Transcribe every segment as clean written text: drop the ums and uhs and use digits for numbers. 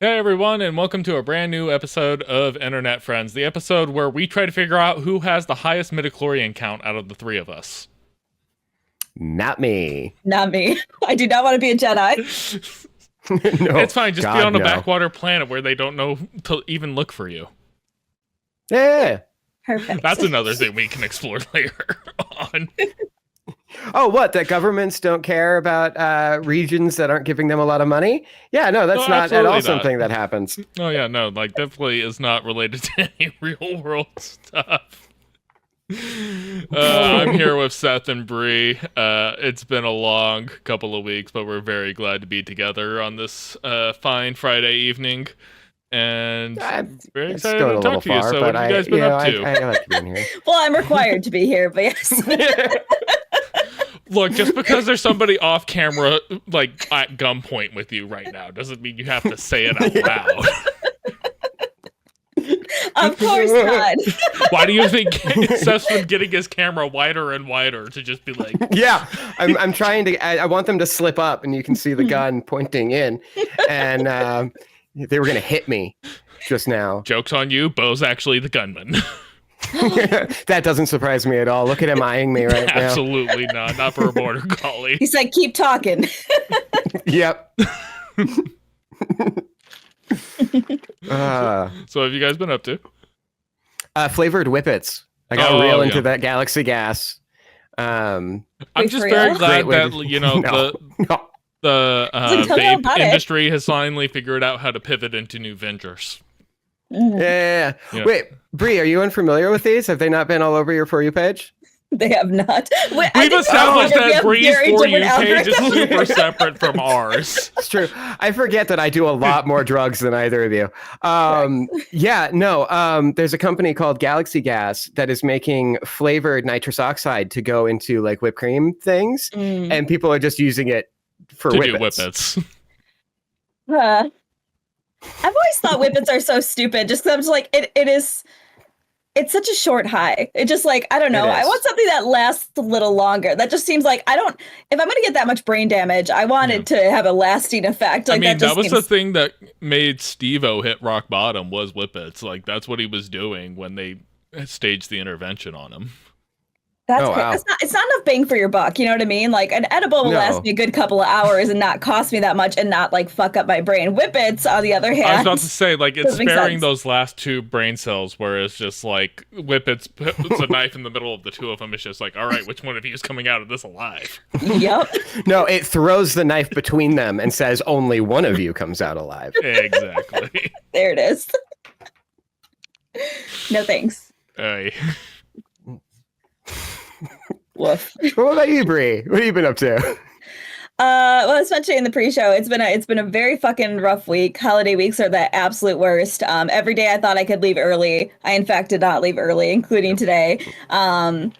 Hey everyone, and welcome to a brand new episode of Internet Friends, the episode where we try to figure out who has the highest midichlorian count out of the three of us. Not me. Not me. I do not want to be a Jedi. No, It's fine, just be God, on a no. backwater planet where they don't know to even look for you. Yeah. Perfect. That's another thing we can explore later on. Oh, what? That governments don't care about regions that aren't giving them a lot of money? Yeah, no, that's No, not at all absolutely not. something that happens. Oh yeah, no, like definitely is not related to any real world stuff. I'm here with Seth and Brie. It's been a long couple of weeks, but we're very glad to be together on this fine Friday evening. And I'm very It's excited going to a little talk to you. far, So what but have you guys been up to? I like being here. Well, I'm required to be here, but yes. Look, just because there's somebody off camera, like at gunpoint with you right now, doesn't mean you have to say it out loud. Of course not. Why do you think Seth's been getting his camera wider and wider to just be like, Yeah, I'm trying to. I want them to slip up, and you can see the gun pointing in, and they were gonna hit me just now. joke's on you, Bo's actually the gunman. That doesn't surprise me at all. Look at him eyeing me right now. Absolutely not for a border collie. He's like, keep talking. Yep. So what have you guys been up to? Flavored whippets. I got Oh, real yeah. into that galaxy gas. I'm Wait, just for very real? glad Great way that, to- you know, No. the Like, tell me vape about it. industry has finally figured out how to pivot into new ventures. Yeah. Yeah. Wait, Brie, are you unfamiliar with these? Have they not been all over your For You page? They have not. Wait, We've established that Bree's For You page is algorithm. super separate from ours. It's true. I forget that I do a lot more drugs than either of you. Yeah, no. There's a company called Galaxy Gas that is making flavored nitrous oxide to go into like whipped cream things, and people are just using it for To whippets. do whippets. I've always thought whippets are so stupid just because I'm just like, it's such a short high. It just like, I don't know. It I is. want something that lasts a little longer. That just seems like, if I'm going to get that much brain damage, I want it to have a lasting effect. Like, I mean, that was the seems... thing that made Steve-O hit rock bottom was whippets. Like, that's what he was doing when they staged the intervention on him. That's Oh, wow. it's not enough bang for your buck. You know what I mean? Like an edible will No. last me a good couple of hours and not cost me that much and not like fuck up my brain. Whippets, on the other hand, I was about to say, like, it's Doesn't make sparing sense. those last two brain cells, whereas just like whippets puts a knife in the middle of the two of them. It's just like, all right, which one of you is coming out of this alive? Yep. No, it throws the knife between them and says only one of you comes out alive. Exactly. There it is. No thanks. Hey. Woof. What about you, Brie? What have you been up to? Well, especially in the pre-show, it's been a very fucking rough week. Holiday weeks are the absolute worst. Every day I thought I could leave early. I in fact did not leave early, including today. And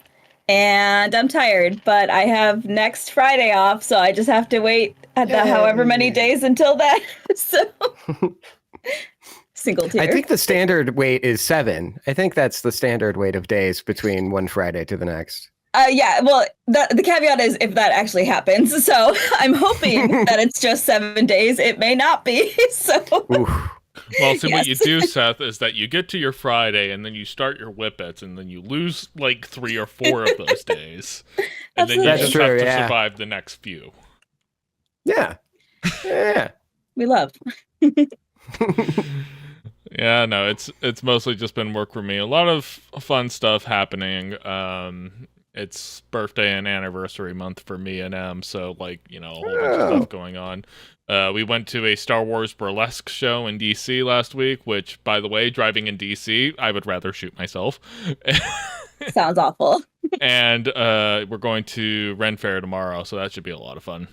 I'm tired, but I have next Friday off, so I just have to wait however many days until that. So single tier. I think the standard wait is 7. I think that's the standard wait of days between one Friday to the next. Yeah, well, the caveat is if that actually happens. So I'm hoping that it's just 7 days. It may not be. So Oof. Well, see, what you Yes. do, Seth, is that you get to your Friday and then you start your whippets and then you lose like 3 or 4 of those days. And then you That's just true, have to yeah. survive the next few. Yeah. Yeah. we love. Yeah, no, it's mostly just been work for me. A lot of fun stuff happening. It's birthday and anniversary month for me and Em, so like, you know, a whole bunch of stuff going on. We went to a Star Wars burlesque show in DC last week, which, by the way, driving in DC, I would rather shoot myself. Sounds awful. And we're going to Ren Fair tomorrow, so that should be a lot of fun.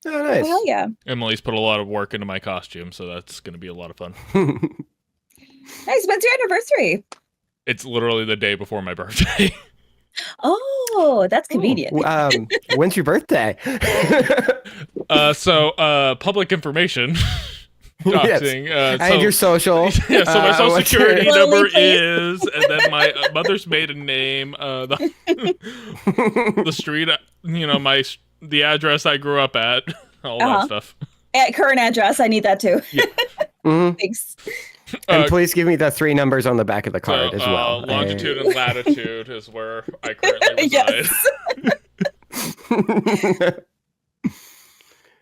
Oh, nice. Hell yeah. Emily's put a lot of work into my costume, so that's going to be a lot of fun. Nice. When's your anniversary? It's literally the day before my birthday. Oh, that's convenient. When's your birthday? Public information. Yes. Doxing. And your social. Yeah, so my social what's your- security Slowly, number please. is, and then my mother's maiden name, the street, you know, the address I grew up at, all that Uh-huh. stuff. At current address, I need that too. Yeah. Mhm. Thanks. And please give me the 3 numbers on the back of the card as well. Longitude and latitude is where I currently reside.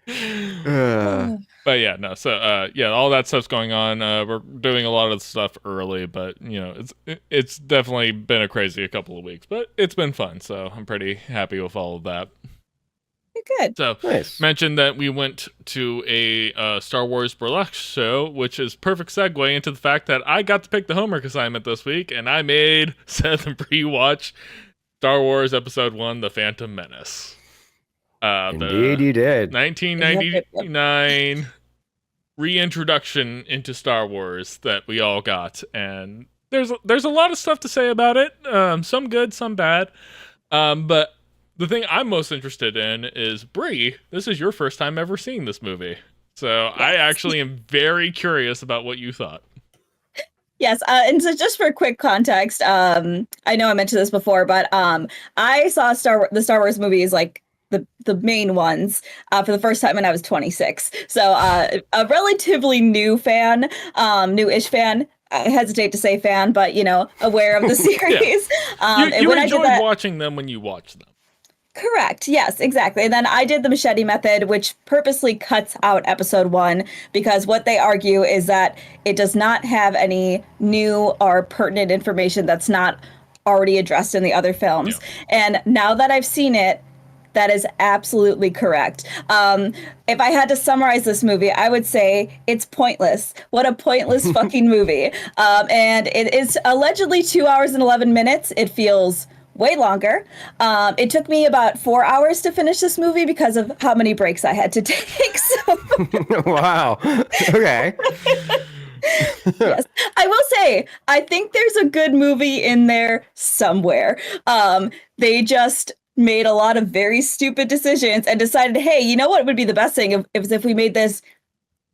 Yes. But yeah, no. So yeah, all that stuff's going on. We're doing a lot of the stuff early, but you know, it's definitely been a crazy couple of weeks, but it's been fun. So I'm pretty happy with all of that. Good. So Nice. mentioned that we went to a Star Wars burlesque show, which is perfect segue into the fact that I got to pick the homework assignment this week, and I made Seth and Brie watch Star Wars Episode 1, The Phantom Menace. Indeed, you did. 1999 reintroduction into Star Wars that we all got, and there's a lot of stuff to say about it. Some good, some bad. But the thing I'm most interested in is, Brie, this is your first time ever seeing this movie. So yes. I actually am very curious about what you thought. Yes, and so just for quick context, I know I mentioned this before, but I saw the Star Wars movies, like the main ones, for the first time when I was 26. So a relatively new fan, newish fan. I hesitate to say fan, but you know, aware of the series. Yeah. You enjoyed watching them when you watched them. Correct. Yes, exactly. And then I did the machete method, which purposely cuts out Episode 1 because what they argue is that it does not have any new or pertinent information that's not already addressed in the other films. Yeah. And now that I've seen it, that is absolutely correct. If I had to summarize this movie, I would say it's pointless. What a pointless fucking movie. And it is allegedly 2 hours and 11 minutes. It feels way longer. It took me about 4 hours to finish this movie because of how many breaks I had to take. So. Wow. Okay. Yes, I will say, I think there's a good movie in there somewhere. They just made a lot of very stupid decisions and decided, hey, you know what would be the best thing if we made this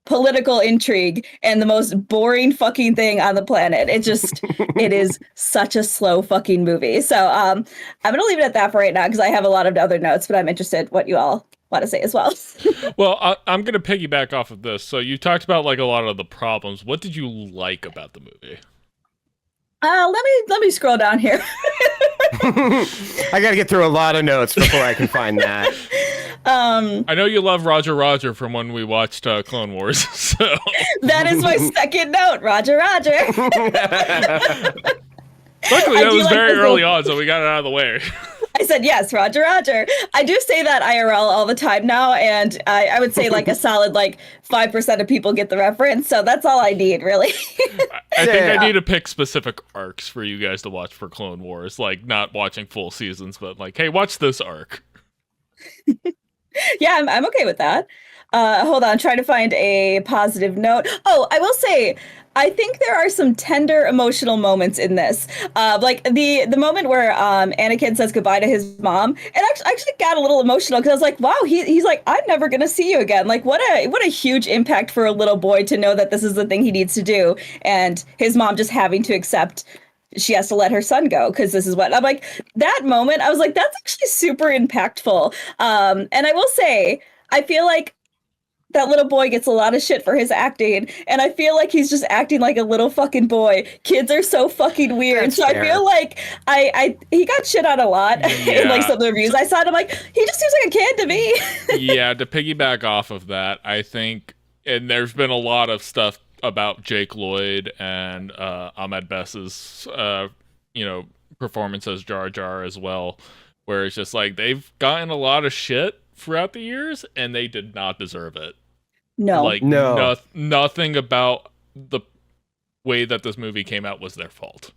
political intrigue and the most boring fucking thing on the planet. It is such a slow fucking movie. So I'm going to leave it at that for right now because I have a lot of other notes, but I'm interested what you all want to say as well. Well, I'm going to piggyback off of this. So you talked about like a lot of the problems. What did you like about the movie? Let me scroll down here. I got to get through a lot of notes before I can find that. I know you love Roger Roger from when we watched Clone Wars. So that is my second note, Roger Roger. Luckily, that was very early on, so we got it out of the way. I said, yes, Roger Roger. I do say that IRL all the time now, and I would say like a solid 5% of people get the reference, so that's all I need, really. I think I need to pick specific arcs for you guys to watch for Clone Wars, like not watching full seasons, but like, hey, watch this arc. Yeah, I'm okay with that. Hold on, trying to find a positive note. Oh, I will say, I think there are some tender emotional moments in this. Like the moment where Anakin says goodbye to his mom, it actually got a little emotional because I was like, wow, he's like, I'm never gonna see you again. Like what a huge impact for a little boy to know that this is the thing he needs to do, and his mom just having to accept she has to let her son go because this is what I'm like. That moment, I was like, that's actually super impactful. And I will say, I feel like that little boy gets a lot of shit for his acting, and I feel like he's just acting like a little fucking boy. Kids are so fucking weird. That's fair. I feel like he got shit on a lot in some of the reviews. I saw it, I'm like, he just seems like a kid to me. Yeah, to piggyback off of that, I think, and there's been a lot of stuff about Jake Lloyd and Ahmed Bess's performance as Jar Jar as well, where it's just like they've gotten a lot of shit throughout the years, and they did not deserve it. No. Nothing about the way that this movie came out was their fault.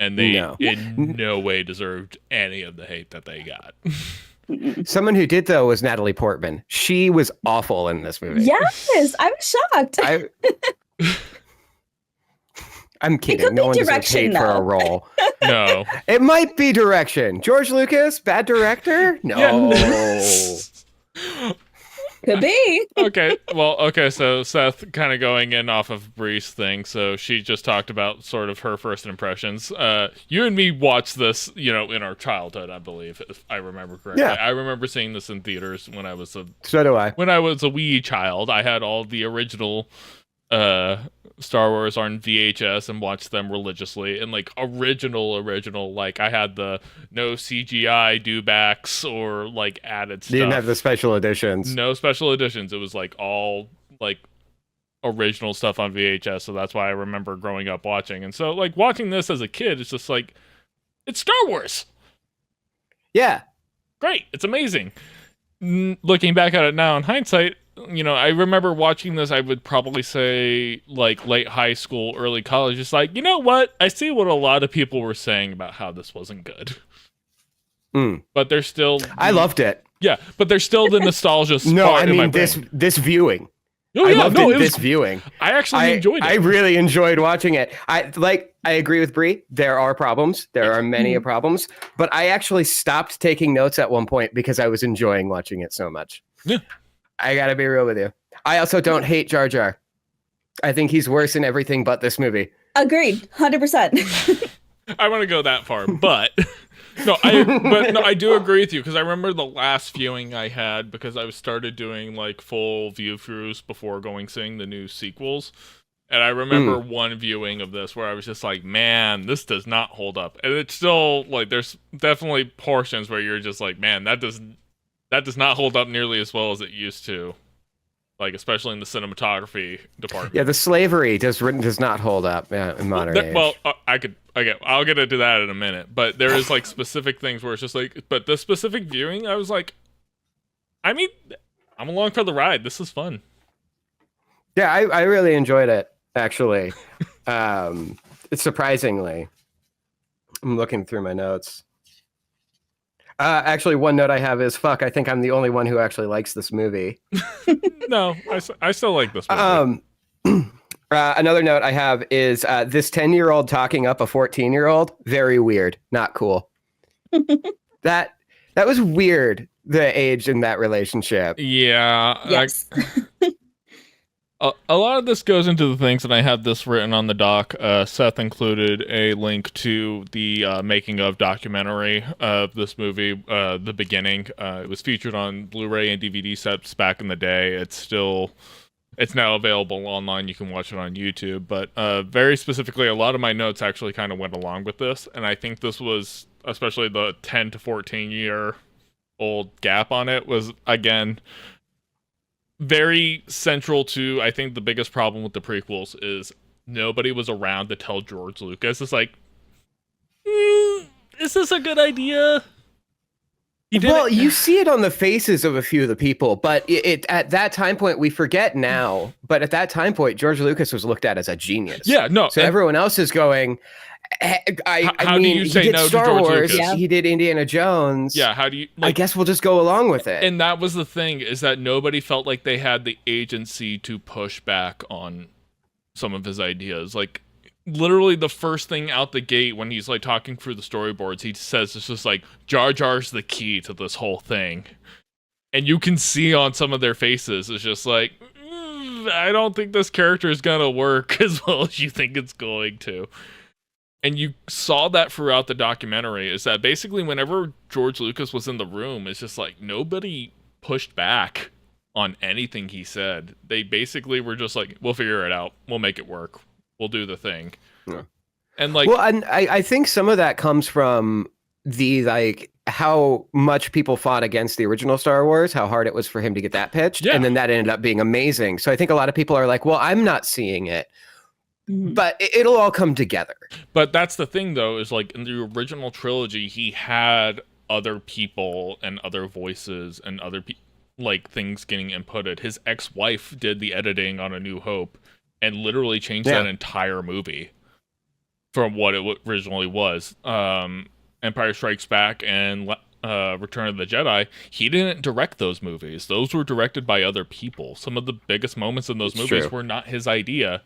And they in no way deserved any of the hate that they got. Someone who did, though, was Natalie Portman. She was awful in this movie. Yes, I was shocked. I'm kidding. No one deserves hate for a role. No. It might be direction. George Lucas, bad director? No. Yeah. Could be. Okay. So Seth, kind of going in off of Brie's thing. So she just talked about sort of her first impressions. You and me watched this, in our childhood, I believe, if I remember correctly. Yeah. I remember seeing this in theaters when I was So do I. When I was a wee child, I had all the original Star Wars on VHS and watched them religiously, and like original, like I had the no CGI dewbacks or like added stuff. You didn't have the special editions. No special editions. It was like all like original stuff on VHS, so that's why I remember growing up watching. And so like watching this as a kid, it's just like, it's Star Wars. Yeah. Great. It's amazing. Looking back at it now in hindsight, you know, I remember watching this, I would probably say like late high school, early college, just like, you know what? I see what a lot of people were saying about how this wasn't good. But there's still... I loved it. Yeah, but there's still the nostalgia spot No, I in my mean, brain. this viewing. Oh, I yeah, loved this viewing. I actually enjoyed it. I really enjoyed watching it. I agree with Brie. There are problems. There are many problems. But I actually stopped taking notes at one point because I was enjoying watching it so much. Yeah. I gotta be real with you. I also don't hate Jar Jar. I think he's worse in everything but this movie. Agreed, 100%. I want to go that far, but... I do agree with you, because I remember the last viewing I had, because I started doing like full view throughs before seeing the new sequels, and I remember one viewing of this where I was just like, man, this does not hold up. And it's still like, there's definitely portions where you're just like, man, that does not hold up nearly as well as it used to, like especially in the cinematography department. Yeah, the slavery does not hold up in modern age. Well, I'll get into that in a minute, but there is like specific things where it's just like, but the specific viewing, I was like, I mean, I'm along for the ride. This is fun. Yeah, I really enjoyed it, actually. Surprisingly. I'm looking through my notes. Actually, one note I have is, I think I'm the only one who actually likes this movie. No, I still like this movie. Another note I have is this 10-year-old talking up a 14-year-old. Very weird. Not cool. That was weird, the age in that relationship. Yeah. Yes. A lot of this goes into the things, and I have this written on the doc. Seth included a link to the making of documentary of this movie, The Beginning. It was featured on Blu-ray and DVD sets back in the day. It's now available online. You can watch it on YouTube. But very specifically, a lot of my notes actually kind of went along with this, and I think this was, especially the 10 to 14-year-old gap on it, was, again, very central to, I think, the biggest problem with the prequels is nobody was around to tell George Lucas. It's like, is this a good idea? Well, you see it on the faces of a few of the people, but it at that time point, we forget now, but at that time point, George Lucas was looked at as a genius. Yeah, no. So everyone else is going, how do you say he did no Star to George Wars, Lucas? he did Indiana Jones. Yeah, how do you... I guess we'll just go along with it. And that was the thing, is that nobody felt like they had the agency to push back on some of his ideas. Like, literally the first thing out the gate when he's like talking through the storyboards, he says it's just like, Jar Jar's the key to this whole thing. And you can see on some of their faces, it's just like, I don't think this character is gonna work as well as you think it's going to. And you saw that throughout the documentary, is that basically whenever George Lucas was in the room, it's just like nobody pushed back on anything he said. They basically were just like, we'll figure it out. We'll make it work. We'll do the thing. Yeah. And like, well, and I think some of that comes from the, like, how much people fought against the original Star Wars, how hard it was for him to get that pitched. Yeah. And then that ended up being amazing. So I think a lot of people are like, well, I'm not seeing it. But it'll all come together. But that's the thing, though, is like in the original trilogy, he had other people and other voices and other like things getting inputted. His ex-wife did the editing on A New Hope and literally changed that entire movie from what it originally was. Empire Strikes Back and Return of the Jedi, he didn't direct those movies. Those were directed by other people. Some of the biggest moments in those movies were not his idea.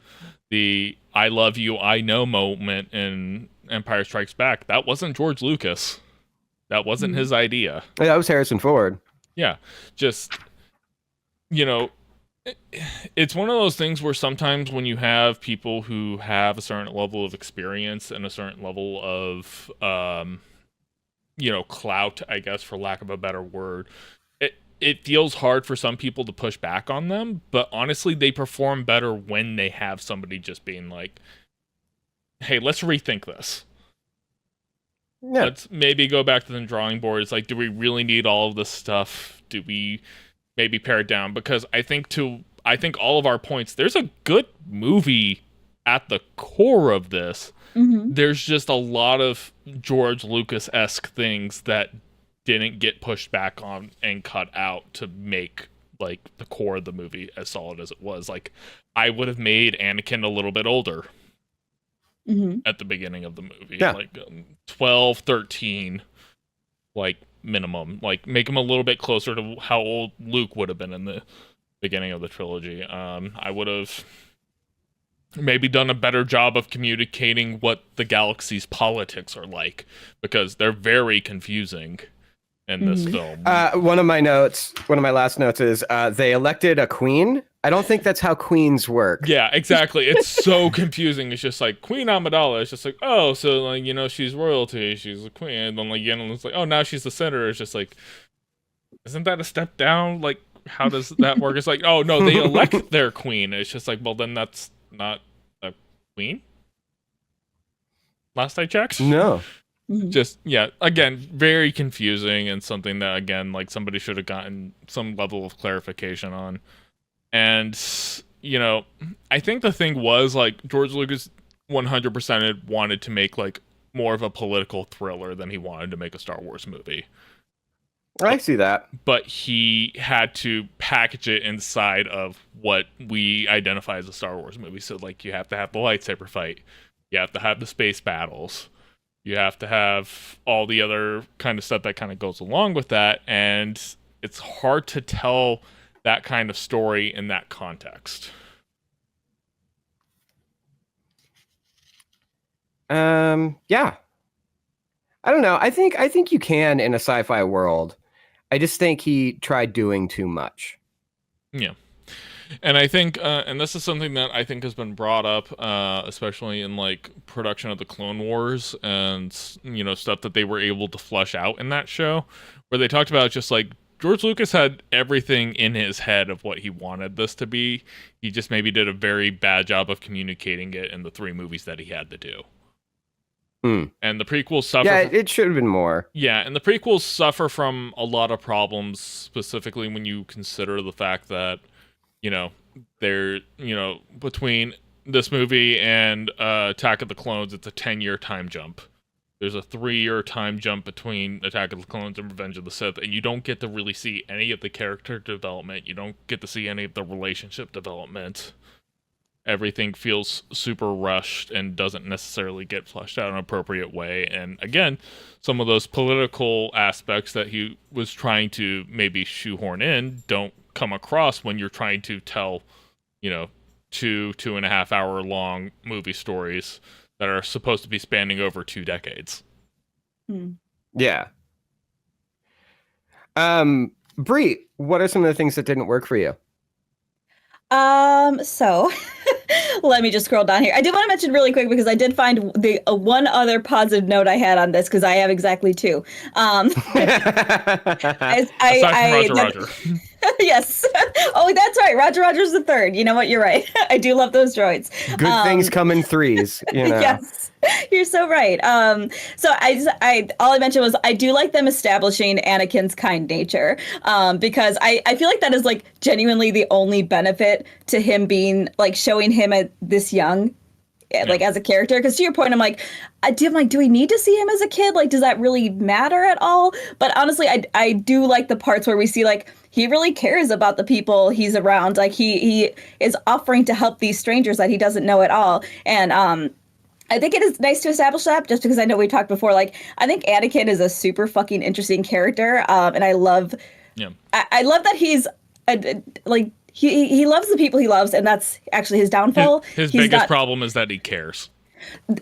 The I love you, I know moment in Empire Strikes Back, that wasn't George Lucas. That wasn't his idea. Yeah, that was Harrison Ford. Yeah, just, you know, it's one of those things where sometimes when you have people who have a certain level of experience and a certain level of, you know, clout, I guess, for lack of a better word, it feels hard for some people to push back on them, but honestly, they perform better when they have somebody just being like, hey, let's rethink this. Yeah. Let's maybe go back to the drawing board. It's like, do we really need all of this stuff? Do we maybe pare it down? Because I think all of our points, there's a good movie at the core of this. Mm-hmm. There's just a lot of George Lucas-esque things that didn't get pushed back on and cut out to make like the core of the movie as solid as it was. Like, I would have made Anakin a little bit older at the beginning of the movie, like 12, 13, like minimum, like make him a little bit closer to how old Luke would have been in the beginning of the trilogy. I would have maybe done a better job of communicating what the galaxy's politics are like, because they're very confusing in this film. One of my last notes is they elected a queen. I don't think that's how queens work. Yeah, exactly. It's so confusing. It's just like Queen Amidala. It's just like, oh, so like, you know, she's royalty, she's a queen, and then like, you know, it's like, oh, now she's the senator. It's just like, isn't that a step down? Like, how does that work? It's like, oh no, they elect their queen. It's just like, well, then that's not a queen. Last I checked. No. Just, yeah, again, very confusing, and something that, again, like somebody should have gotten some level of clarification on. And, you know, I think the thing was, like, George Lucas 100% wanted to make, like, more of a political thriller than he wanted to make a Star Wars movie. I see that. But he had to package it inside of what we identify as a Star Wars movie. So, like, you have to have the lightsaber fight. You have to have the space battles. You have to have all the other kind of stuff that kind of goes along with that. And it's hard to tell that kind of story in that context. Yeah. I don't know. I think you can in a sci-fi world. I just think he tried doing too much. Yeah. And I think, and this is something that I think has been brought up, especially in like production of the Clone Wars and, you know, stuff that they were able to flesh out in that show, where they talked about just like George Lucas had everything in his head of what he wanted this to be. He just maybe did a very bad job of communicating it in the 3 movies that he had to do. And the prequels suffer. Yeah, it should have been more. Yeah, and the prequels suffer from a lot of problems, specifically when you consider the fact that, you know, they're, you know, between this movie and Attack of the Clones, it's a 10-year time jump. There's a 3-year time jump between Attack of the Clones and Revenge of the Sith, and you don't get to really see any of the character development. You don't get to see any of the relationship development. Everything feels super rushed and doesn't necessarily get fleshed out in an appropriate way. And again, some of those political aspects that he was trying to maybe shoehorn in don't come across when you're trying to tell, you know, 2.5 hour long movie stories that are supposed to be spanning over 2 decades. Yeah. Brie, what are some of the things that didn't work for you? So let me just scroll down here. I did want to mention really quick, because I did find the one other positive note I had on this, because I have exactly 2. Aside from Roger. Yes. Oh, that's right. Roger's the 3rd. You know what? You're right. I do love those droids. Good things come in 3s. You know? Yes. You're so right. So all I mentioned was I do like them establishing Anakin's kind nature, because I feel like that is like genuinely the only benefit to him being like showing him at this young, like as a character. Because to your point, I'm like, do we need to see him as a kid? Like, does that really matter at all? But honestly, I do like the parts where we see like he really cares about the people he's around. Like he is offering to help these strangers that he doesn't know at all. And I think it is nice to establish that, just because I know we talked before. Like, I think Anakin is a super fucking interesting character, and I love, I love that he's like he loves the people he loves, and that's actually his downfall. His biggest problem is that he cares.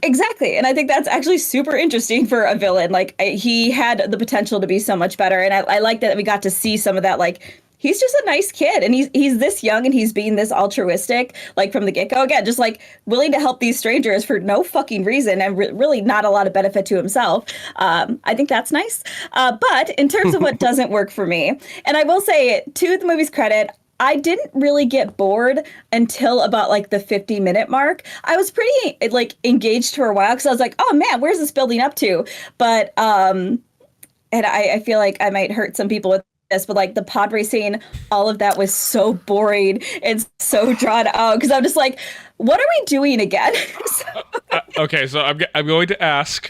Exactly, and I think that's actually super interesting for a villain. Like, he had the potential to be so much better, and I like that we got to see some of that. Like, he's just a nice kid, and he's this young, and he's being this altruistic, like from the get-go. Again, just like willing to help these strangers for no fucking reason, and really not a lot of benefit to himself. I think that's nice. But in terms of what doesn't work for me, and I will say, to the movie's credit, I didn't really get bored until about like the 50-minute mark. I was pretty like engaged for a while because I was like, oh man, where's this building up to? But and I feel like I might hurt some people with this, but like the pod racing, all of that was so boring and so drawn out because I'm just like, what are we doing again? Okay, so I'm going to ask,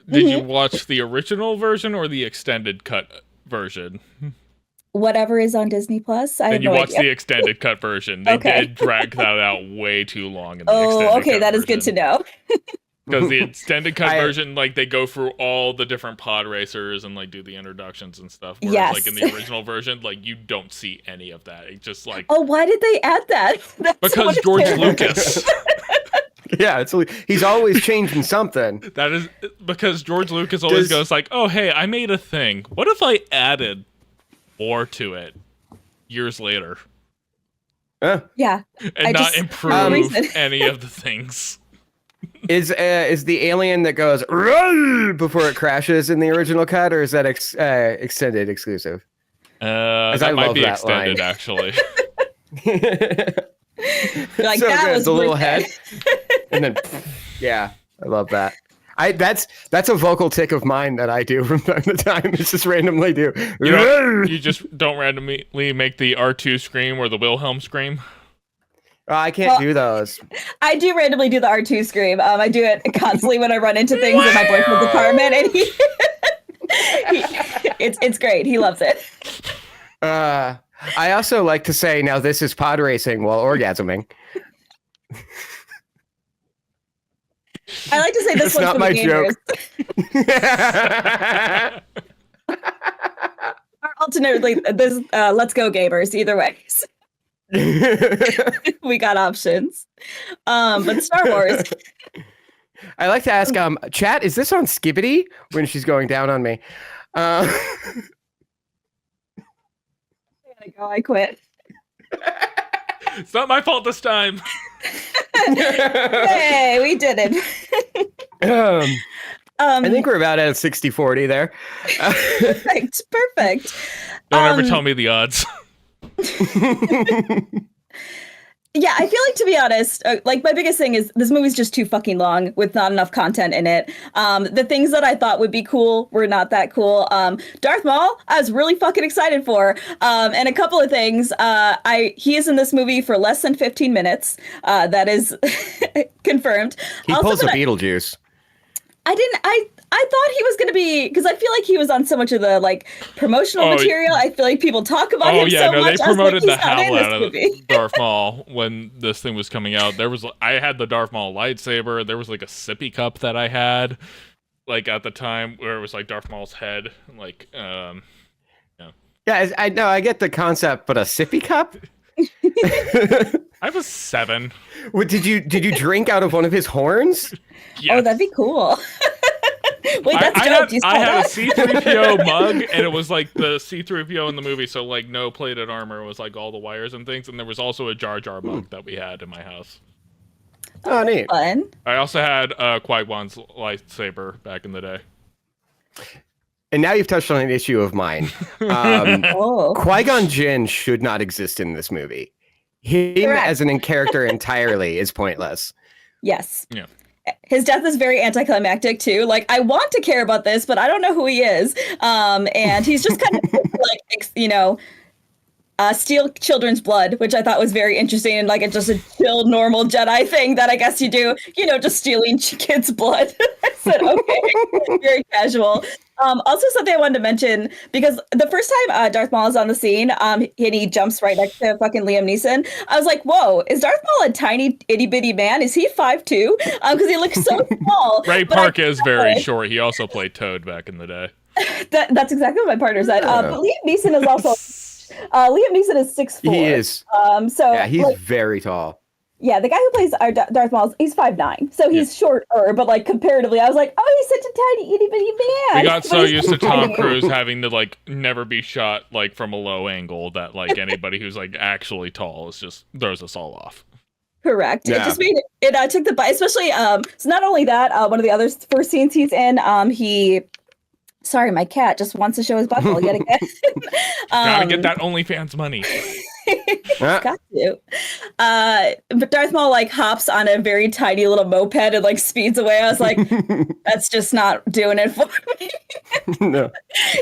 did you watch the original version or the extended cut version? Whatever is on Disney Plus. And you watched the extended cut version. They did drag that out way too long in the extended cut okay, that is good to know. Because the extended cut version, like they go through all the different pod racers and like do the introductions and stuff. Whereas like in the original version, like you don't see any of that. It's just like, oh, why did they add that? Because George Lucas. Yeah, he's always changing something. That is because George Lucas always goes like, oh hey, I made a thing. What if I added more to it years later? Yeah. And not improve any of the things. Is the alien that goes before it crashes in the original cut, or is that extended exclusive? That might be extended, actually. Like so that was the little head, and then yeah, I love that. That's a vocal tick of mine that I do from time to time. It's just randomly do. You just don't randomly make the R2 scream or the Wilhelm scream. I can't do those. I do randomly do the R2 scream. I do it constantly when I run into things in my boyfriend's apartment, and it's great. He loves it. I also like to say, now this is pod racing while orgasming. I like to say this one's not for my the gamers. Joke. Or alternately, this let's go gamers. Either way, we got options. But Star Wars. I like to ask, chat, is this on Skibbity when she's going down on me? I quit. It's not my fault this time. Hey, we did it. I think we're about at 60-40 there. Perfect. Don't ever tell me the odds. Yeah, I feel like, to be honest, like my biggest thing is this movie's just too fucking long with not enough content in it. The things that I thought would be cool were not that cool. Darth Maul, I was really fucking excited for. And a couple of things. He is in this movie for less than 15 minutes. That is confirmed. He pulls a Beetlejuice. I thought he was going to be, because I feel like he was on so much of the like promotional material. I feel like people talk about him so much. They promoted the hell out of Darth Maul when this thing was coming out. I had the Darth Maul lightsaber. There was like a sippy cup that I had, like at the time, where it was like Darth Maul's head. Like, yeah, I know, I get the concept, but a sippy cup. I was 7. What, did you drink out of one of his horns? Yes. Oh, that'd be cool. Wait, that's dope. I had a C-3PO mug, and it was like the C-3PO in the movie, so like no plated armor. It was like all the wires and things, and there was also a Jar Jar mug that we had in my house. Oh, neat. Fun. I also had Qui-Gon's lightsaber back in the day. And now you've touched on an issue of mine. Qui-Gon Jinn should not exist in this movie. Him as an character entirely is pointless. Yes. Yeah. His death is very anticlimactic too. Like, I want to care about this, but I don't know who he is. And he's just kind of like, steal children's blood, which I thought was very interesting, and like it's just a chill, normal Jedi thing that I guess you do, just stealing kids' blood. I said, okay, very casual. Also, something I wanted to mention, because the first time Darth Maul is on the scene, and he jumps right next to fucking Liam Neeson, I was like, whoa, is Darth Maul a tiny itty bitty man? Is he 5'2"? Because he looks so small. Ray Park is very short. He also played Toad back in the day. That's exactly what my partner said. But Liam Neeson is also Liam Neeson is 6'4". He is. So yeah, he's very tall. Yeah, the guy who plays our Darth Maul, he's 5'9", so he's shorter, but like comparatively, I was like, oh, he's such a tiny itty bitty man. We got so used to Tom Cruise having to like never be shot like from a low angle that like anybody who's like actually tall is just throws us all off. Correct. Yeah. It just made it took the bite, especially so not only that, one of the other first scenes he's in, sorry, my cat just wants to show his butthole yet again. Gotta get that OnlyFans money. Got to. But Darth Maul like hops on a very tiny little moped and like speeds away. I was like, that's just not doing it for me. No.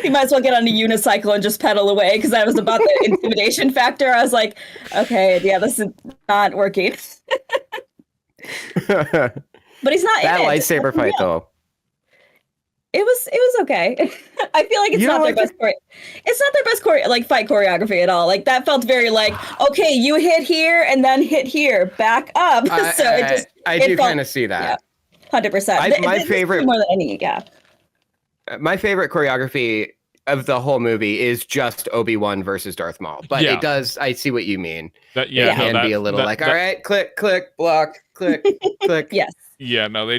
You might as well get on a unicycle and just pedal away, because that was about the intimidation factor. I was like, okay, yeah, this is not working. But he's not That in it. lightsaber fight though. It was okay. I feel like it's not their best fight choreography at all. Like that felt very like, okay, you hit here and then hit here, back up. I do kind of see that. Yeah, 100%. My favorite more than any, yeah. My favorite choreography of the whole movie is just Obi-Wan versus Darth Maul. But it does. I see what you mean. It can be a little all right, click, click, block, click, click. Yes. Yeah, no, they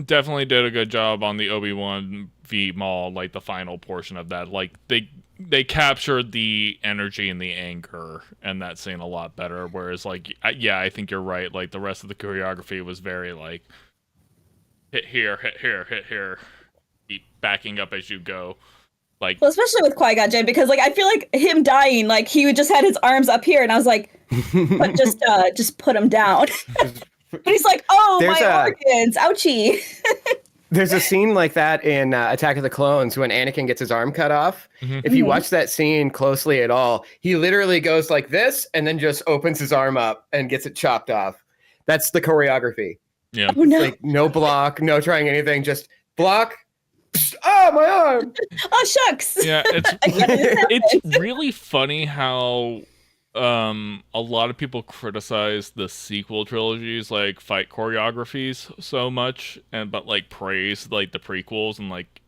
definitely did a good job on the Obi-Wan v Maul, like the final portion of that. Like they captured the energy and the anger and that scene a lot better. Whereas like, I think you're right. Like the rest of the choreography was very like hit here, hit here, hit here, keep backing up as you go. Like, well, especially with Qui-Gon Jinn, because like I feel like him dying, like he just had his arms up here, and I was like, but just put him down. But he's like, oh, my organs, ouchie. There's a scene like that in Attack of the Clones when Anakin gets his arm cut off. Mm-hmm. If you watch that scene closely at all, he literally goes like this and then just opens his arm up and gets it chopped off. That's the choreography. Yeah. Oh, no. Like no block, no trying anything, just block. Oh, my arm. Oh, shucks. Yeah, it's really funny how a lot of people criticize the sequel trilogies like fight choreographies so much, but like praise like the prequels and like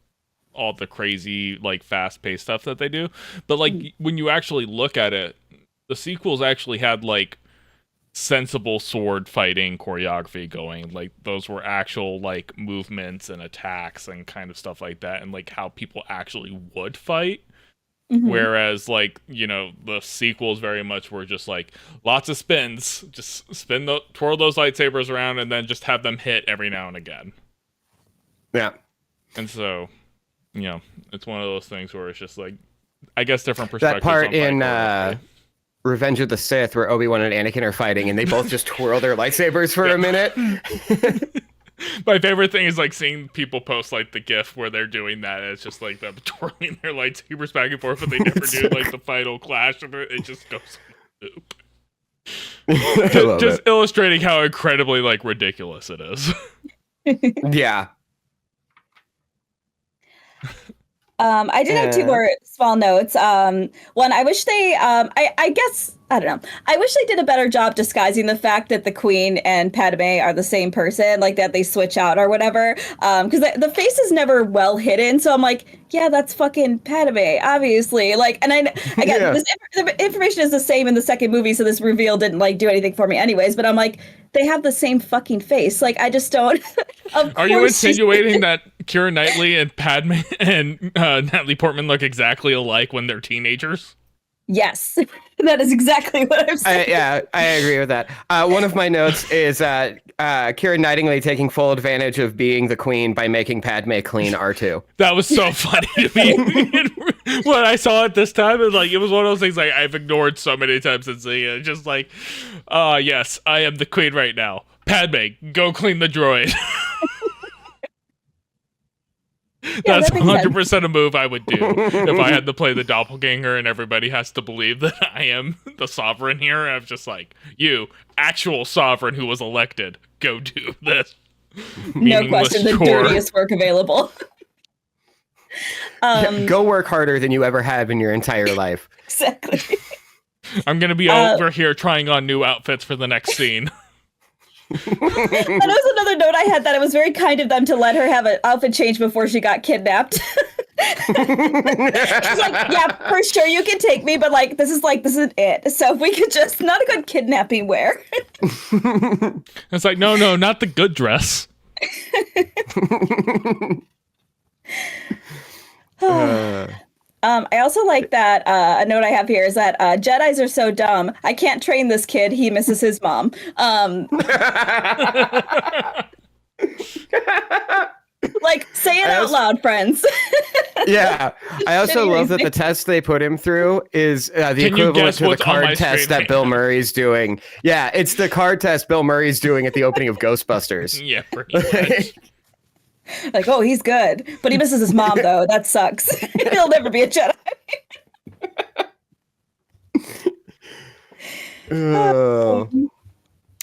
all the crazy like fast-paced stuff that they do. But like when you actually look at it, the sequels actually had like sensible sword fighting choreography going. Like those were actual like movements and attacks and kind of stuff like that, and like how people actually would fight. Mm-hmm. Whereas, like, you know, the sequels very much were just like lots of spins, just twirl those lightsabers around, and then just have them hit every now and again. Yeah, and so, you know, it's one of those things where it's just like, I guess different perspectives. That part in Revenge of the Sith where Obi-Wan and Anakin are fighting, and they both just twirl their lightsabers for a minute. My favorite thing is like seeing people post like the GIF where they're doing that. It's just like them twirling their lightsabers back and forth, but they never do like the final clash of it. It just goes loop. Just illustrating how incredibly like ridiculous it is. Yeah. I did have two more small notes. One, I wish they, I guess, I don't know. I wish they did a better job disguising the fact that the Queen and Padme are the same person, like that they switch out or whatever. Because the face is never well hidden. So I'm like, yeah, that's fucking Padme, obviously. Like, and I got the information is the same in the second movie, so this reveal didn't like do anything for me, anyways. But I'm like, they have the same fucking face. Like, I just don't. Are you insinuating that Keira Knightley and Padme and Natalie Portman look exactly alike when they're teenagers? Yes, that is exactly what I'm saying. I agree with that. One of my notes is Keira Knightley taking full advantage of being the Queen by making Padme clean R2. That was so funny to me. When I saw it this time, it was one of those things like I've ignored so many times since seeing it. Just like, yes, I am the Queen right now. Padme, go clean the droid. That's 100% a move I would do if I had to play the doppelganger and everybody has to believe that I am the sovereign here. I'm just like, you, actual sovereign who was elected, go do this. No question, the dirtiest work available. Go work harder than you ever have in your entire life. Exactly. I'm going to be over here trying on new outfits for the next scene. That was another note I had, that it was very kind of them to let her have an outfit change before she got kidnapped. She's like, yeah, for sure you can take me, but like this isn't it. So if we could just not a good kidnapping wear. It's like, no, not the good dress. I also like that a note I have here is that Jedis are so dumb. I can't train this kid. He misses his mom. Like, say it out loud, friends. Yeah. I also love that the test they put him through is the equivalent to the card test that Bill Murray's doing. Yeah, it's the card test Bill Murray's doing at the opening of Ghostbusters. Yeah, pretty much. Like, oh, he's good. But he misses his mom, though. That sucks. He'll never be a Jedi.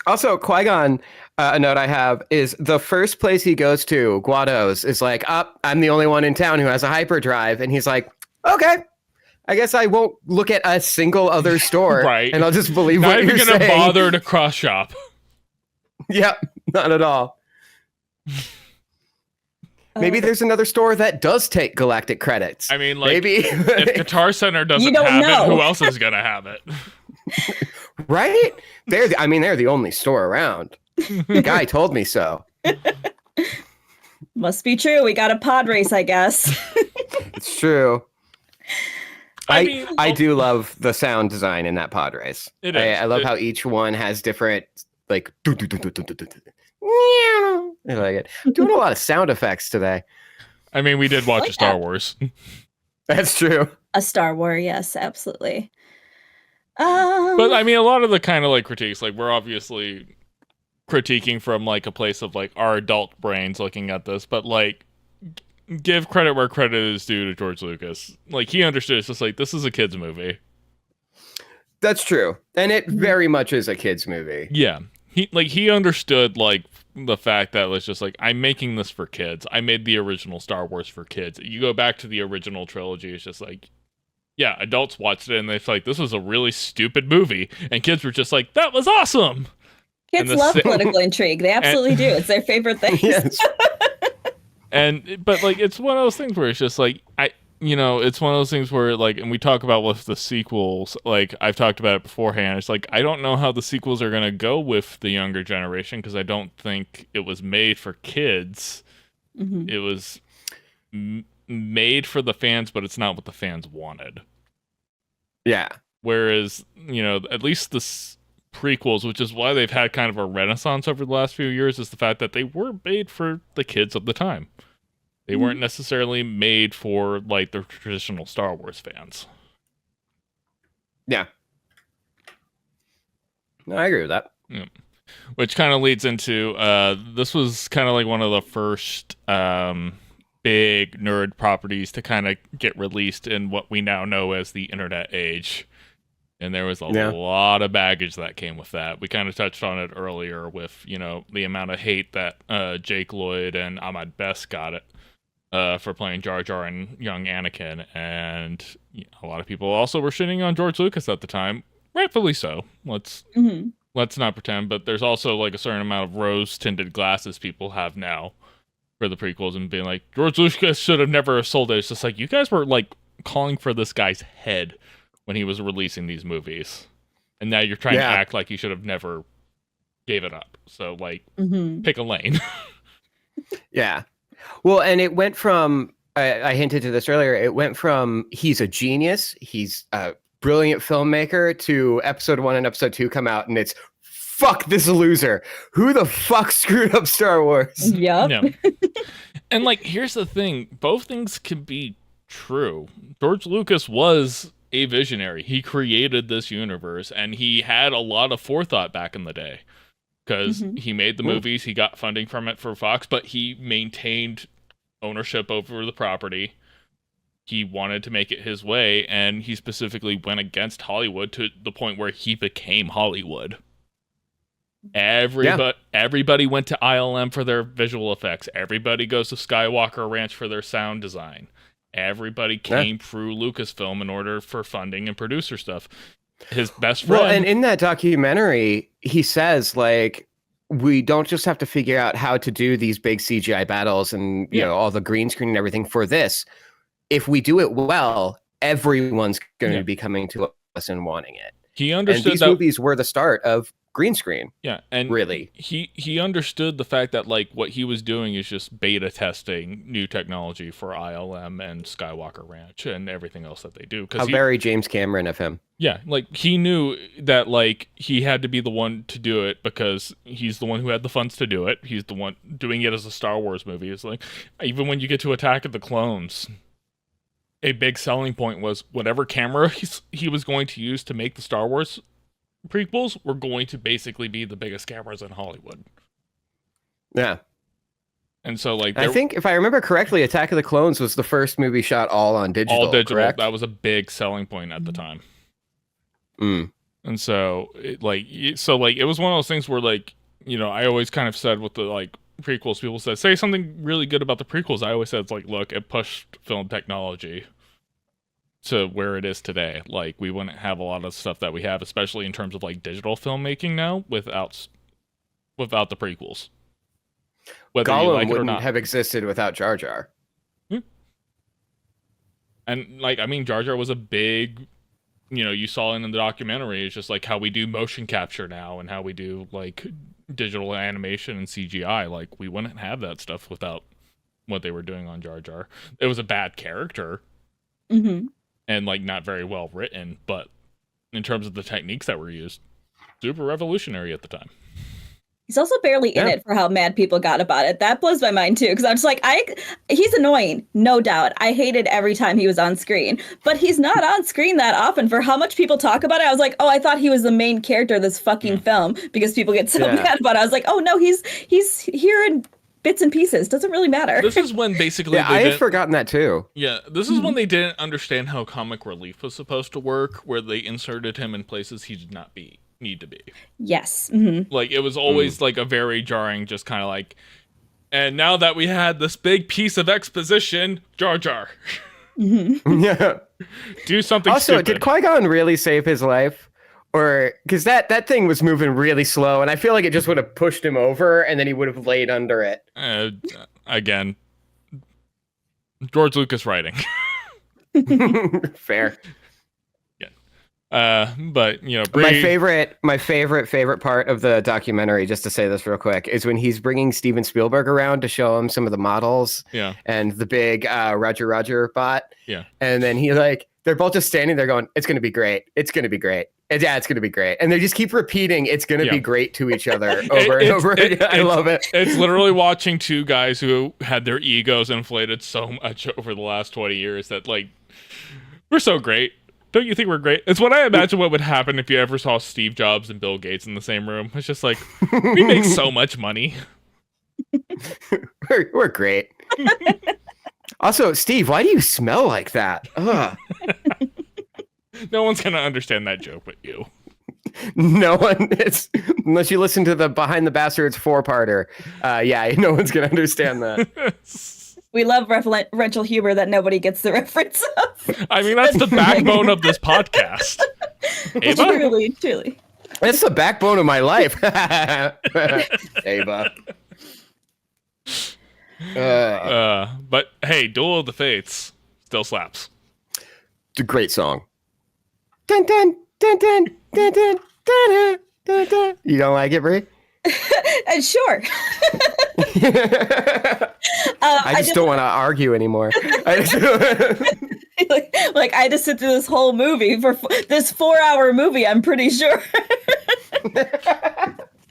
Also, Qui-Gon, a note I have is the first place he goes to, Guado's, is like, I'm the only one in town who has a hyperdrive. And he's like, okay, I guess I won't look at a single other store. Right. And I'll just believe Not what even you're gonna saying. bother to cross shop. Yep, not at all. Maybe there's another store that does take galactic credits. I mean, like, maybe if Guitar Center doesn't You don't have know. it, who else is gonna have it? right? They're the only store around. The guy told me so. Must be true. We got a pod race, I guess. It's true. I do love the sound design in that pod race. It is. I love how each one has different like I like it. Doing a lot of sound effects today. I mean, we did watch a Star Wars. That's true. A Star Wars, yes, absolutely. But I mean, a lot of the kind of like critiques, like we're obviously critiquing from like a place of like our adult brains looking at this, but like give credit where credit is due to George Lucas. Like he understood it's just like this is a kid's movie. That's true. And it very much is a kid's movie. Yeah. He understood like the fact that it's just like I'm making this for kids. I made the original Star Wars for kids. You go back to the original trilogy, it's just like yeah, adults watched it and they're like, this was a really stupid movie. And kids were just like, that was awesome. Kids love political intrigue. They absolutely do. It's their favorite thing. Yes. But like, it's one of those things where it's just like, it's one of those things where like, and we talk about with the sequels, like I've talked about it beforehand. It's like, I don't know how the sequels are going to go with the younger generation because I don't think it was made for kids. Mm-hmm. It was made for the fans, but it's not what the fans wanted. Yeah. Whereas, at least the prequels, which is why they've had kind of a renaissance over the last few years, is the fact that they were made for the kids of the time. They weren't necessarily made for like the traditional Star Wars fans. Yeah. No, I agree with that. Yeah. Which kind of leads into this was kind of like one of the first big nerd properties to kind of get released in what we now know as the internet age. And there was a lot of baggage that came with that. We kind of touched on it earlier with, the amount of hate that Jake Lloyd and Ahmed Best got it for playing Jar Jar and young Anakin. And a lot of people also were shitting on George Lucas at the time. Rightfully so. Let's not pretend. But there's also like a certain amount of rose-tinted glasses people have now for the prequels and being like, George Lucas should have never sold it. It's just like, you guys were like calling for this guy's head when he was releasing these movies. And now you're trying to act like you should have never gave it up. So like, pick a lane. Yeah. Well, and it went from, I hinted to this earlier, it went from he's a genius, he's a brilliant filmmaker, to episode 1 and episode 2 come out and it's, fuck this loser. Who the fuck screwed up Star Wars? Yep. Yeah. And like, here's the thing. Both things can be true. George Lucas was a visionary. He created this universe and he had a lot of forethought back in the day because he made the movies. He got funding from it for Fox, but he maintained ownership over the property. He wanted to make it his way, and he specifically went against Hollywood to the point where he became Hollywood. Everybody went to ILM for their visual effects. Everybody goes to Skywalker Ranch for their sound design. Everybody came through Lucasfilm in order for funding and producer stuff. His best friend. Well, and in that documentary, he says like, we don't just have to figure out how to do these big CGI battles and you know all the green screen and everything for this. if we do it well, everyone's going Yeah. to be coming to us and wanting it. He And understood these that. movies were the start of green screen. Yeah, and Really. he understood the fact that like what he was doing is just beta testing new technology for ILM and Skywalker Ranch and everything else that they do. How very James Cameron of him. Yeah, like he knew that like he had to be the one to do it because he's the one who had the funds to do it. He's the one doing it as a Star Wars movie. It's like even when you get to Attack of the Clones, a big selling point was whatever camera he was going to use to make the Star Wars prequels were going to basically be the biggest cameras in Hollywood. Yeah. And so like I think if I remember correctly, Attack of the Clones was the first movie shot all on digital. all digital. Correct? That was a big selling point at the time. Mm. And so it was one of those things where like, you know, I always kind of said with the like prequels, people said, say something really good about the prequels. I always said, it's like, look, it pushed film technology to where it is today. Like we wouldn't have a lot of stuff that we have, especially in terms of like digital filmmaking now without the prequels. Whether Gollum you like it or wouldn't not. have existed without Jar Jar. And like, I mean, Jar Jar was a big, you know, you saw in the documentary, it's just like how we do motion capture now and how we do like digital animation and CGI. Like we wouldn't have that stuff without what they were doing on Jar Jar. It was a bad character. Mm-hmm. And like not very well written, but in terms of the techniques that were used, super revolutionary at the time. He's also barely in it for how mad people got about it. That blows my mind too, because I'm just like, he's annoying, no doubt. I hated every time he was on screen, but he's not on screen that often for how much people talk about it. I was like, oh, I thought he was the main character of this fucking film because people get so mad about it. I was like, oh no, he's here in bits and pieces. Doesn't really matter. This is when basically I had forgotten that too. Yeah, this is when they didn't understand how comic relief was supposed to work, where they inserted him in places he did not need to be. Yes. Mm-hmm. Like it was always like a very jarring, just kind of like, and now that we had this big piece of exposition, Jar Jar, Yeah. do something. Also, stupid. did Qui-Gon really save his life? Or because that thing was moving really slow, and I feel like it just would have pushed him over, and then he would have laid under it. Again, George Lucas writing. Fair. But you know, my favorite part of the documentary, just to say this real quick, is when he's bringing Steven Spielberg around to show him some of the models. Yeah. And the big Roger bot. Yeah. And then they're both just standing there going, "It's gonna be great. It's gonna be great. And yeah, it's gonna be great." And they just keep repeating, "It's gonna be great" to each other over and over again. I love it. It's literally watching two guys who had their egos inflated so much over the last 20 years that like, we're so great. Don't you think we're great? It's what I imagine what would happen if you ever saw Steve Jobs and Bill Gates in the same room. It's just like, we make so much money. We're great. Also, Steve, why do you smell like that? Ugh. No one's going to understand that joke but you. No one is, unless you listen to the Behind the Bastards 4-parter. Yeah, no one's going to understand that. We love referential humor that nobody gets the reference of. I mean, that's the backbone of this podcast. Ava? Truly. That's the backbone of my life. Ava. But hey, Duel of the Fates still slaps. It's a great song. Dun, dun, dun, dun, dun, dun, dun, dun, dun. You don't like it, Brie? Sure. I just don't want to argue anymore. I had to sit through this whole movie for this 4-hour movie. I'm pretty sure.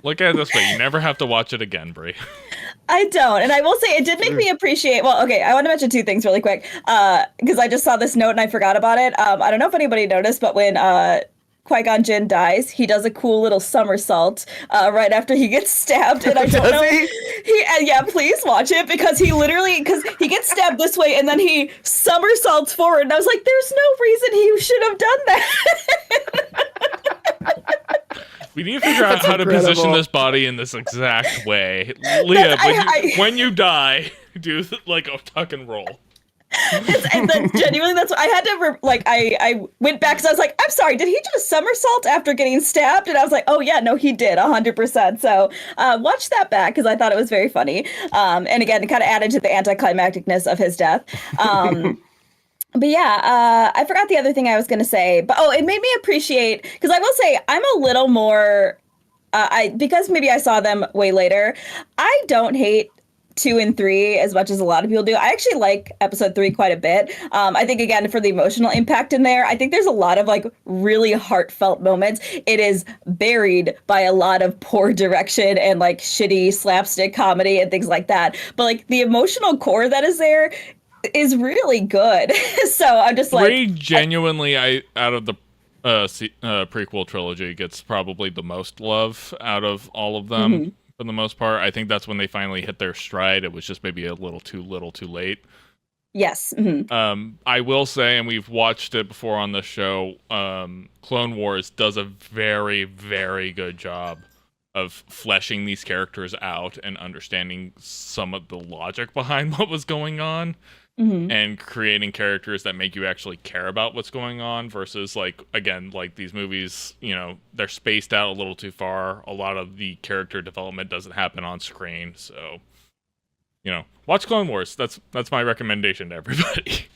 Look at it this way: you never have to watch it again, Brie. I don't, and I will say it did make me appreciate. Well, okay, I want to mention two things really quick because I just saw this note and I forgot about it. I don't know if anybody noticed, but when Qui-Gon Jinn dies, he does a cool little somersault right after he gets stabbed, and I don't know. Yeah, please watch it because he gets stabbed this way and then he somersaults forward, and I was like, "There's no reason he should have done that." We need to figure out how to position this body in this exact way. Leah, when you die, do like a tuck and roll. And then genuinely, that's what I had to I went back because I was like, I'm sorry, did he just somersault after getting stabbed? And I was like, oh yeah, no, he did 100%. So watch that back because I thought it was very funny. And again, it kind of added to the anticlimacticness of his death. But yeah, I forgot the other thing I was going to say. But it made me appreciate, because I will say I'm a little more because maybe I saw them way later. I don't hate 2 and 3 as much as a lot of people do. I actually like episode 3 quite a bit. I think again for the emotional impact in there, I think there's a lot of like really heartfelt moments. It is buried by a lot of poor direction and like shitty slapstick comedy and things like that. But like the emotional core that is there is really good. So I'm just like, Ray genuinely, out of the prequel trilogy, gets probably the most love out of all of them. Mhm. For the most part, I think that's when they finally hit their stride. It was just maybe a little too late. Yes. Mhm. I will say, and we've watched it before on the show, Clone Wars does a very, very good job of fleshing these characters out and understanding some of the logic behind what was going on. Mhm. And creating characters that make you actually care about what's going on versus like, again, like these movies, you know, they're spaced out a little too far. A lot of the character development doesn't happen on screen. So, you know, watch Clone Wars. That's my recommendation to everybody.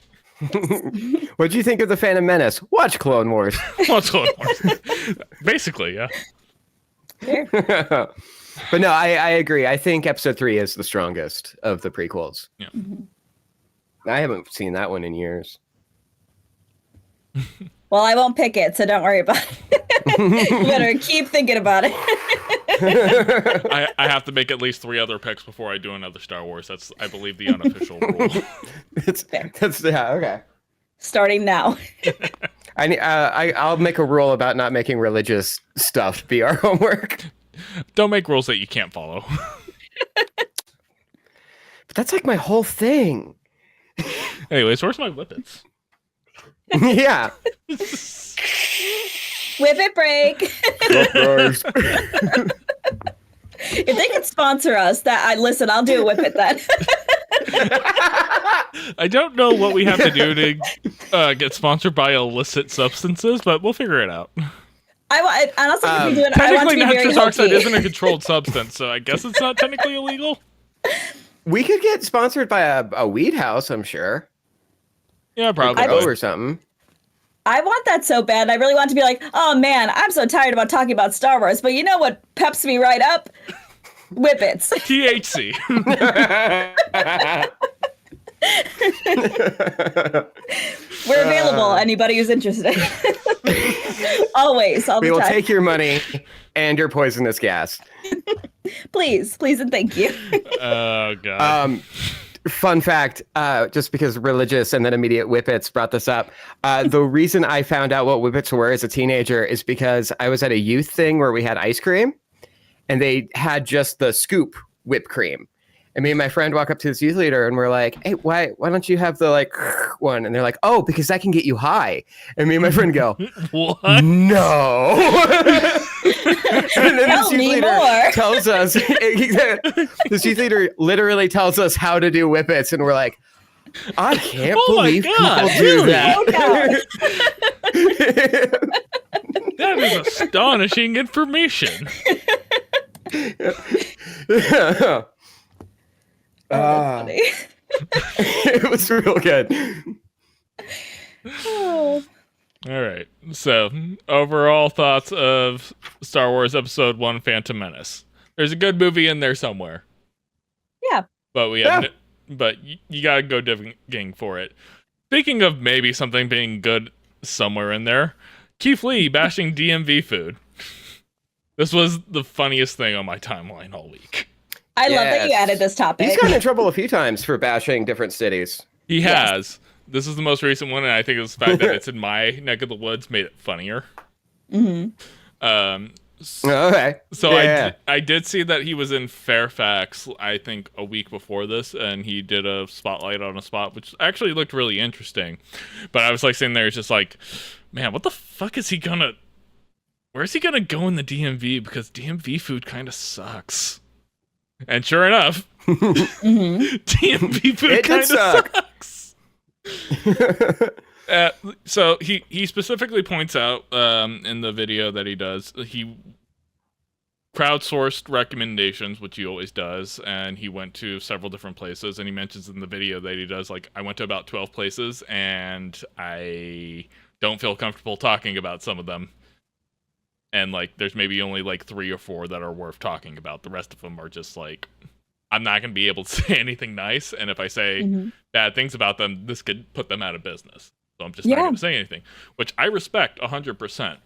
What do you think of the Phantom Menace? Watch Clone Wars. Watch Clone Wars. Basically, yeah. Fair. But no, I agree. I think episode 3 is the strongest of the prequels. Yeah. Mhm. I haven't seen that one in years. Well, I won't pick it, so don't worry about it. You better keep thinking about it. I have to make at least 3 other picks before I do another Star Wars. That's, I believe, the unofficial rule. Okay. Starting now. I'll make a rule about not making religious stuff be our homework. Don't make rules that you can't follow. But that's like my whole thing. Anyways, where's my whippets? Yeah. Whippet break. If they could sponsor us, listen, I'll do a whippet then. I don't know what we have to do to get sponsored by illicit substances, but we'll figure it out. I also think we do it. I want to Technically, be very nitrous oxide hokey. isn't a controlled substance, so I guess it's not technically illegal. We could get sponsored by a weed house, I'm sure. Yeah, probably. Or something. I want that so bad. I really want to be like, oh man, I'm so tired about talking about Star Wars, but you know what peps me right up? Whippets. THC. We're available. Anybody who's interested. Always, all the We will time. take your money and your poisonous gas. Please, and thank you. Oh god. Fun fact, just because religious and then immediate whippets brought this up. The reason I found out what whippets were as a teenager is because I was at a youth thing where we had ice cream and they had just the scoop whipped cream. And me and my friend walk up to this youth leader and we're like, hey, why don't you have the like one? And they're like, oh, because that can get you high. And me and my friend go, What? no. And then Tell me more. tells us, this youth leader literally tells us how to do whippets. And we're like, I can't Oh my believe God, people do really? that. That is astonishing information. That's funny. It was real good. Oh. All right. So, overall thoughts of Star Wars Episode 1 Phantom Menace. There's a good movie in there somewhere. Yeah. But you got to go digging for it. Speaking of maybe something being good somewhere in there, Keith Lee bashing DMV food. This was the funniest thing on my timeline all week. I love that you added this topic. He's gotten in trouble a few times for bashing different cities. He has. This is the most recent one, and I think it's the fact that it's in my neck of the woods made it funnier. Mm-hmm. Okay. So yeah. I did see that he was in Fairfax, I think, a week before this, and he did a spotlight on a spot, which actually looked really interesting. But I was like sitting there, just like, man, what the fuck is he gonna... Where's he gonna go in the DMV? Because DMV food kind of sucks. And sure enough, DMV food kind of sucks. So he specifically points out in the video that he does, crowdsourced recommendations, which he always does, and he went to several different places, and he mentions in the video that he does, like, I went to about 12 places, and I don't feel comfortable talking about some of them. And, like, there's maybe only, like, 3 or 4 that are worth talking about. The rest of them are just, like, I'm not going to be able to say anything nice, and if I say bad things about them, this could put them out of business. So I'm just not going to say anything, which I respect 100%.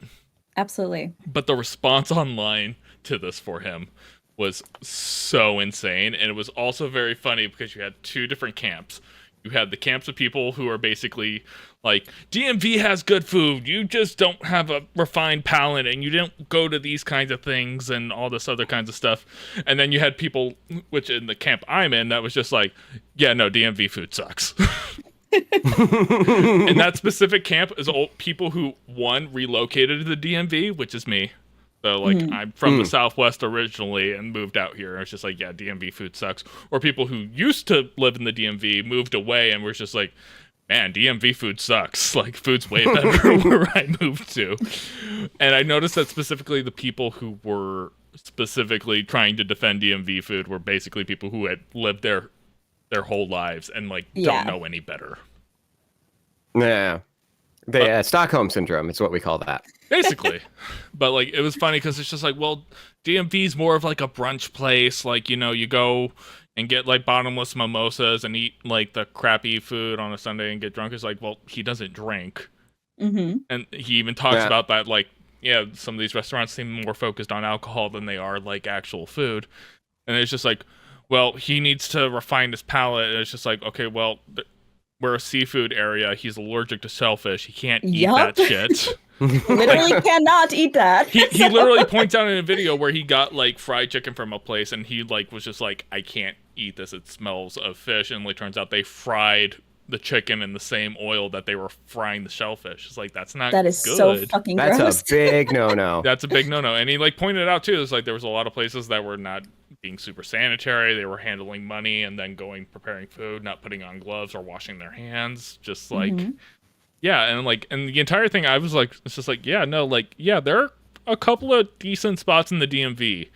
Absolutely. But the response online to this for him was so insane, and it was also very funny because you had 2 different camps. You had the camps of people who are basically like, DMV has good food, you just don't have a refined palate, and you don't go to these kinds of things, and all this other kinds of stuff. And then you had people, which in the camp I'm in, that was just like, yeah, no, DMV food sucks. And that specific camp is all people who, one, relocated to the DMV, which is me. So, like, I'm from the Southwest originally and moved out here. And it's just like, yeah, DMV food sucks. Or people who used to live in the DMV, moved away, and were just like, man, DMV food sucks. Like, food's way better where I moved to. And I noticed that specifically the people who were specifically trying to defend DMV food were basically people who had lived there their whole lives and, like, don't know any better. Yeah. The Stockholm Syndrome is what we call that. Basically. But, like, it was funny because it's just like, well, DMV's more of, like, a brunch place. Like, you know, you go and get, like, bottomless mimosas and eat, like, the crappy food on a Sunday and get drunk. It's like, well, he doesn't drink. And he even talks about that, like, yeah, some of these restaurants seem more focused on alcohol than they are, like, actual food. And it's just like, well, he needs to refine his palate. And it's just like, okay, well, we're a seafood area. He's allergic to shellfish. He can't eat that shit. Literally cannot eat that. He literally points out in a video where he got, like, fried chicken from a place, and he, like, was just like, I can't eat this. It smells of fish. And, like, turns out they fried the chicken in the same oil that they were frying the shellfish. It's like, that's not good. That is so fucking gross. That's a big no-no. That's a big no-no. And he, like, pointed out, too, it's like there was a lot of places that were not being super sanitary. They were handling money and then preparing food, not putting on gloves or washing their hands. Just, like... Yeah, and, like, and the entire thing, I was like, it's just like, yeah, no, like, yeah, there are a couple of decent spots in the DMV,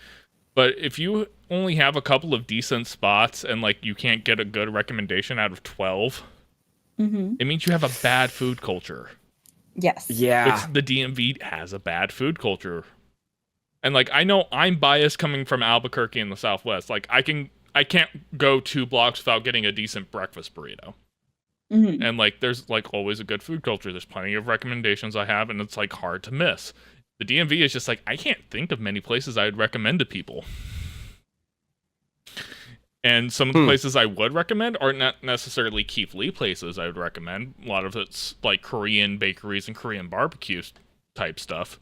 but if you only have a couple of decent spots and, like, you can't get a good recommendation out of 12, it means you have a bad food culture. Yes. Yeah. The DMV has a bad food culture. And, like, I know I'm biased coming from Albuquerque in the Southwest. Like, I can't go 2 blocks without getting a decent breakfast burrito. And, like, there's, like, always a good food culture. There's plenty of recommendations I have, and it's, like, hard to miss. The DMV is just, like, I can't think of many places I would recommend to people. And some of the places I would recommend are not necessarily Keith Lee places I would recommend. A lot of it's, like, Korean bakeries and Korean barbecue type stuff.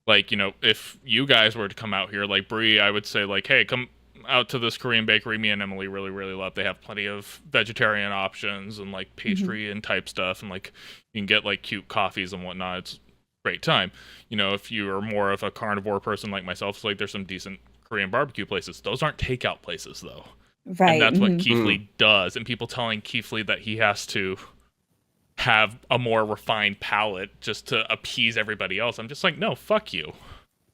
Like, you know, if you guys were to come out here, like, Brie, I would say, like, hey, come out to this Korean bakery me and Emily really, really love. They have plenty of vegetarian options and, like, pastry and type stuff, and, like, you can get, like, cute coffees and whatnot. It's a great time. You know, if you are more of a carnivore person like myself, it's like there's some decent Korean barbecue places. Those aren't takeout places, though. Right. And that's what Keith Lee does. And people telling Keith Lee that he has to have a more refined palate just to appease everybody else. I'm just like, no, fuck you.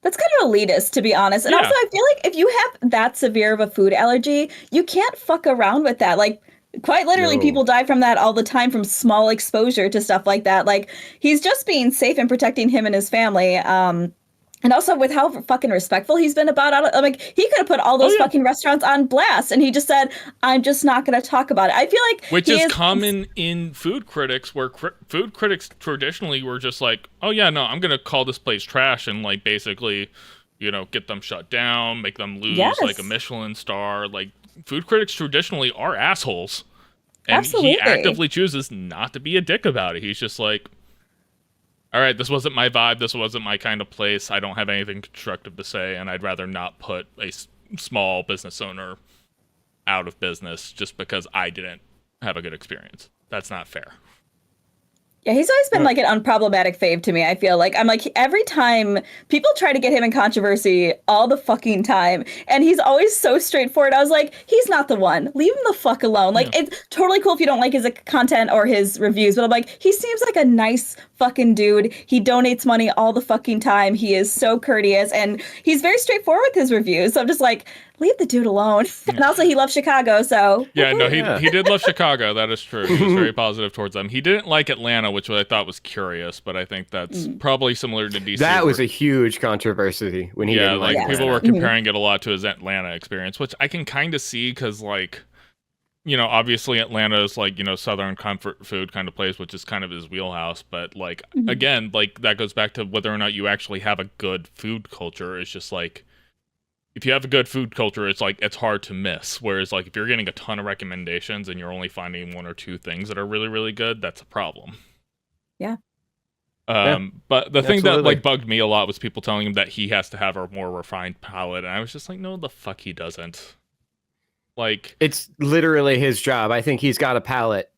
That's kind of elitist, to be honest. And also, I feel like if you have that severe of a food allergy, you can't fuck around with that. Like, quite literally, people die from that all the time, from small exposure to stuff like that. Like, he's just being safe and protecting him and his family. And also with how fucking respectful he's been about it. Like, he could have put all those fucking restaurants on blast, and he just said, I'm just not going to talk about it. I feel like... Which is common in food critics, where food critics traditionally were just like, oh yeah, no, I'm going to call this place trash and, like, basically, you know, get them shut down, make them lose, like, a Michelin star. Like, food critics traditionally are assholes. And he actively chooses not to be a dick about it. He's just like... all right, this wasn't my vibe, this wasn't my kind of place, I don't have anything constructive to say, and I'd rather not put a small business owner out of business just because I didn't have a good experience. That's not fair. Yeah, he's always been like an unproblematic fave to me. I feel like I'm like every time people try to get him in controversy all the fucking time, and he's always so straightforward. I was like, he's not the one. Leave him the fuck alone. Like it's totally cool if you don't like his content or his reviews, but I'm like, he seems like a nice fucking dude. He donates money all the fucking time. He is so courteous, and he's very straightforward with his reviews. So I'm just like, leave the dude alone. And also, he loves Chicago, so yeah, no, he did love Chicago. That is true. He was very positive towards them. He didn't like Atlanta, which I thought was curious, but I think that's probably similar to DC. That was a huge controversy when he didn't like people Atlanta. were comparing it a lot to his Atlanta experience, which I can kind of see because, like, you know, obviously Atlanta is like, you know, Southern comfort food kind of place, which is kind of his wheelhouse. But like, again, like that goes back to whether or not you actually have a good food culture. It's just like, if you have a good food culture, it's like it's hard to miss. Whereas like if you're getting a ton of recommendations and you're only finding one or two things that are really, really good, that's a problem. Yeah. But the thing that like bugged me a lot was people telling him that he has to have a more refined palate, and I was just like, no, the fuck he doesn't. Like, it's literally his job. I think he's got a palate.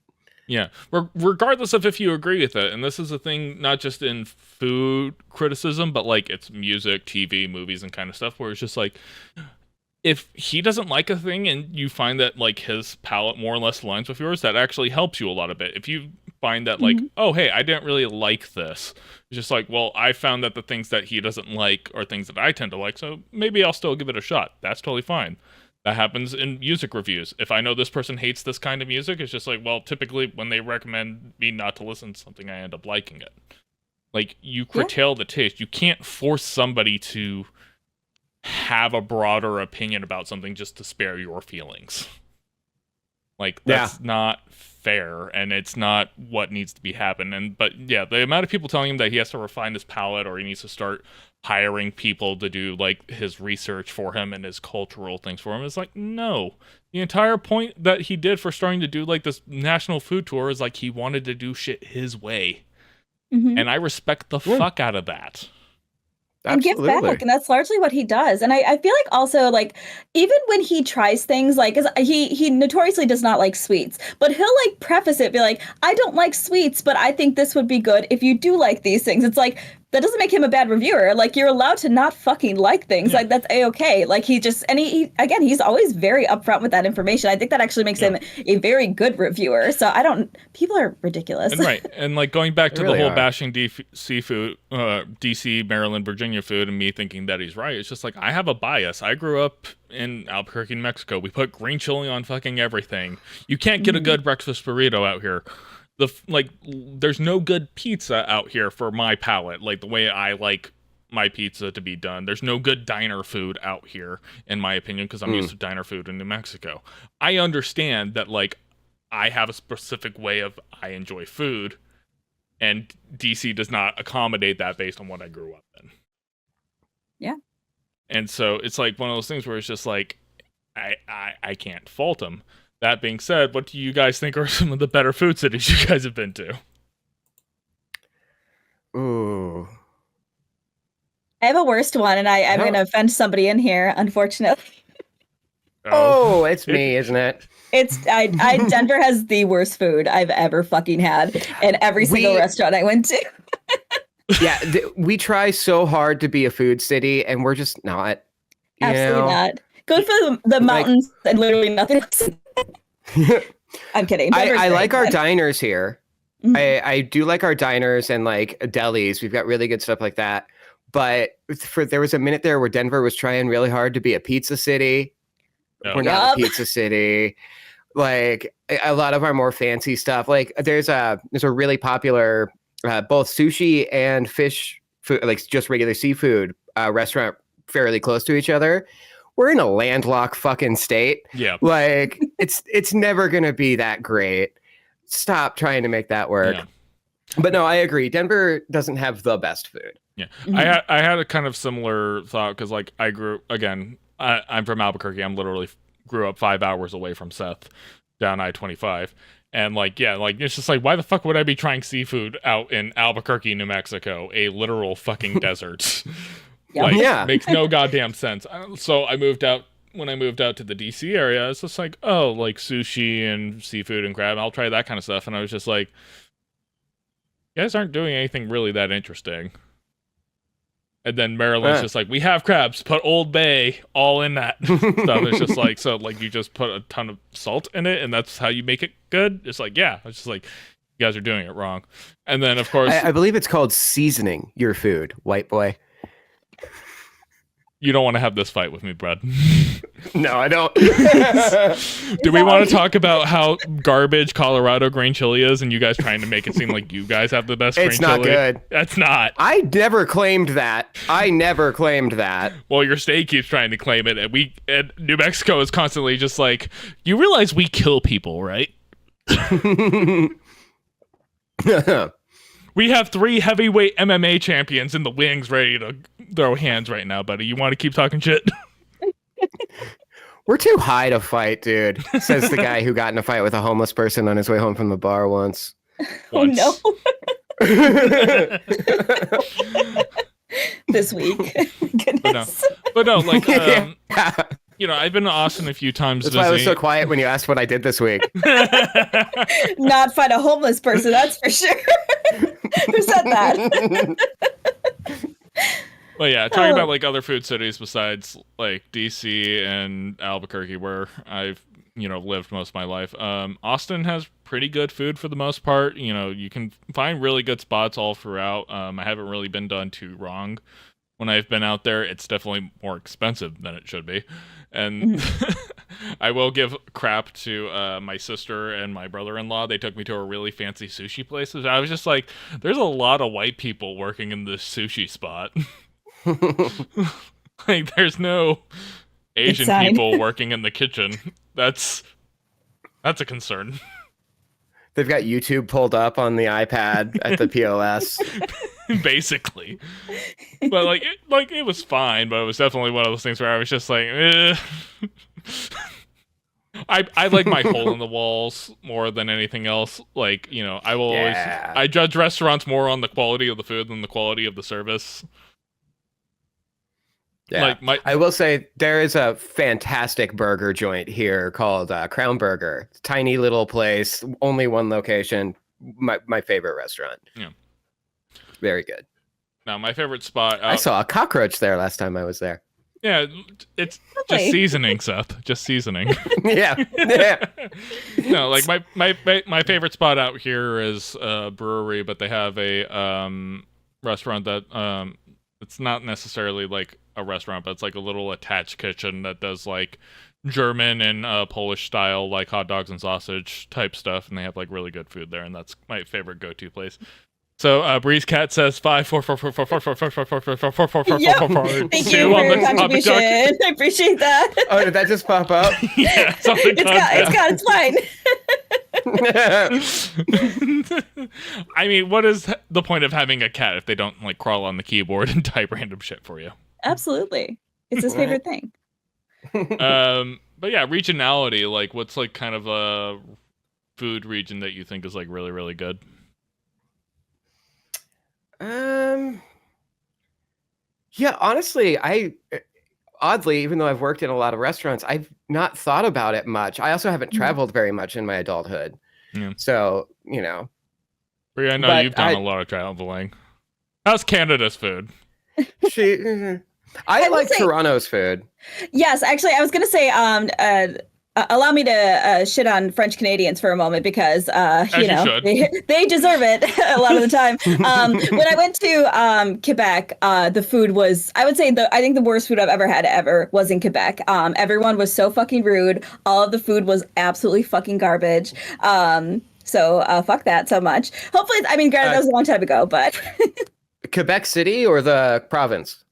Yeah, regardless of if you agree with it, and this is a thing not just in food criticism, but like it's music, TV, movies, and kind of stuff, where it's just like, if he doesn't like a thing and you find that like his palate more or less aligns with yours, that actually helps you a lot of bit. If you find that like, oh, hey, I didn't really like this, it's just like, well, I found that the things that he doesn't like are things that I tend to like, so maybe I'll still give it a shot. That's totally fine. That happens in music reviews. If I know this person hates this kind of music, it's just like, well, typically when they recommend me not to listen to something, I end up liking it. Like, you curtail the taste. You can't force somebody to have a broader opinion about something just to spare your feelings. Like, that's not fair, and it's not what needs to be happening. But yeah, the amount of people telling him that he has to refine his palate or he needs to start hiring people to do like his research for him and his cultural things for him is like, no. The entire point that he did for starting to do like this national food tour is like he wanted to do shit his way. And I respect the fuck out of that. And give back, and that's largely what he does. And I feel like also like even when he tries things, like he notoriously does not like sweets, but he'll like preface it, be like, I don't like sweets, but I think this would be good if you do like these things. It's like, that doesn't make him a bad reviewer. Like, you're allowed to not fucking like things. Like, that's a-okay. Like, he just, and again, he's always very upfront with that information. I think that actually makes him a very good reviewer. So people are ridiculous. And right. And like going back to the whole bashing seafood, DC, Maryland, Virginia food, and me thinking that he's right. It's just like, I have a bias. I grew up in Albuquerque, New Mexico. We put green chili on fucking everything. You can't get a good breakfast burrito out here. There's no good pizza out here for my palate, like the way I like my pizza to be done. There's no good diner food out here, in my opinion, because I'm used to diner food in New Mexico. I understand that, like, I have a specific way of I enjoy food, and DC does not accommodate that based on what I grew up in. Yeah. And so it's like one of those things where it's just like, I can't fault him. That being said, what do you guys think are some of the better food cities you guys have been to? Ooh. I have a worst one, and I'm going to offend somebody in here, unfortunately. Oh, it's me, isn't it? Denver has the worst food I've ever fucking had in every single restaurant I went to. Yeah, we try so hard to be a food city, and we're just not. Absolutely not. Go for the mountains and literally nothing else. I'm kidding. I like our diners here. I do like our diners and like delis. We've got really good stuff like that. But there was a minute there where Denver was trying really hard to be a pizza city. We're not a pizza city. Like a lot of our more fancy stuff. Like there's a really popular both sushi and fish food, like just regular seafood restaurant fairly close to each other. We're in a landlocked fucking state. Yeah. Like it's never going to be that great. Stop trying to make that work. Yeah. But no, I agree. Denver doesn't have the best food. Yeah. I had a kind of similar thought because like I grew, again, I'm from Albuquerque. I'm literally grew up 5 hours away from Seth down I-25. And like, yeah, like it's just like, why the fuck would I be trying seafood out in Albuquerque, New Mexico, a literal fucking desert? Like, makes no goddamn sense. So when I moved out to the DC area, it's just like, oh, like sushi and seafood and crab, I'll try that kind of stuff. And I was just like, You guys aren't doing anything really that interesting. And then Maryland's just like, we have crabs, put Old Bay all in that stuff. It's just like, so like you just put a ton of salt in it and that's how you make it good. It's like, yeah, it's just like, you guys are doing it wrong. And then of course, I believe it's called seasoning your food, white boy. You don't want to have this fight with me, Brad. No, I don't. Do we want to talk about how garbage Colorado green chili is and you guys trying to make it seem like you guys have the best green chili? It's not good. That's not. I never claimed that. Well, your state keeps trying to claim it, and New Mexico is constantly just like, you realize we kill people, right? We have 3 heavyweight MMA champions in the wings ready to throw hands right now, buddy. You want to keep talking shit? We're too high to fight, dude, says the guy who got in a fight with a homeless person on his way home from the bar once. Oh, no. This week. Goodness. But no, like, you know, I've been to Austin a few times. That's why I was so quiet when you asked what I did this week. Not fight a homeless person, that's for sure. Who said that? Well, yeah, talking about like other food cities besides like DC and Albuquerque, where I've, you know, lived most of my life. Austin has pretty good food for the most part. You know, you can find really good spots all throughout. I haven't really been done too wrong when I've been out there. It's definitely more expensive than it should be. And I will give crap to my sister and my brother-in-law. They took me to a really fancy sushi place. I was just like, there's a lot of white people working in this sushi spot. Like, there's no Asian people working in the kitchen. That's a concern. They've got YouTube pulled up on the iPad at the POS. Basically. But it was fine, but it was definitely one of those things where I was just like, I like my hole in the walls more than anything else. Like, you know, I will always, I judge restaurants more on the quality of the food than the quality of the service. Yeah. I will say there is a fantastic burger joint here called Crown Burger. Tiny little place, only one location. My favorite restaurant. Yeah. Very good. Now, my favorite spot. I saw a cockroach there last time I was there. Yeah, it's just seasoning, Seth. Just seasoning. Yeah. No, like my favorite spot out here is a brewery, but they have a restaurant that it's not necessarily like a restaurant, but it's like a little attached kitchen that does like German and Polish style like hot dogs and sausage type stuff, and they have like really good food there, and that's my favorite go-to place. So Bree's cat says 5 4 4 4 4 4 4 4 4 4 4 4 4 4 4 4 Thank you for your contribution. I appreciate that. Oh, did that just pop up? Yeah, it's fine. I mean, what is the point of having a cat if they don't like crawl on the keyboard and type random shit for you? Absolutely. It's his favorite thing. But yeah, regionality, like what's like kind of a food region that you think is like really, really good? Yeah, honestly, oddly, even though I've worked in a lot of restaurants, I've not thought about it much. I also haven't traveled very much in my adulthood. Yeah. So, you know. Brie, I know you've done a lot of traveling. How's Canada's food? I like Toronto's food. Yes, actually, I was going to say, allow me to shit on French Canadians for a moment because, you know, they deserve it a lot of the time. When I went to Quebec, the food was, I would say, I think the worst food I've ever had was in Quebec. Everyone was so fucking rude. All of the food was absolutely fucking garbage. So fuck that so much. Hopefully, I mean, granted, that was a long time ago, but. Quebec City or the province?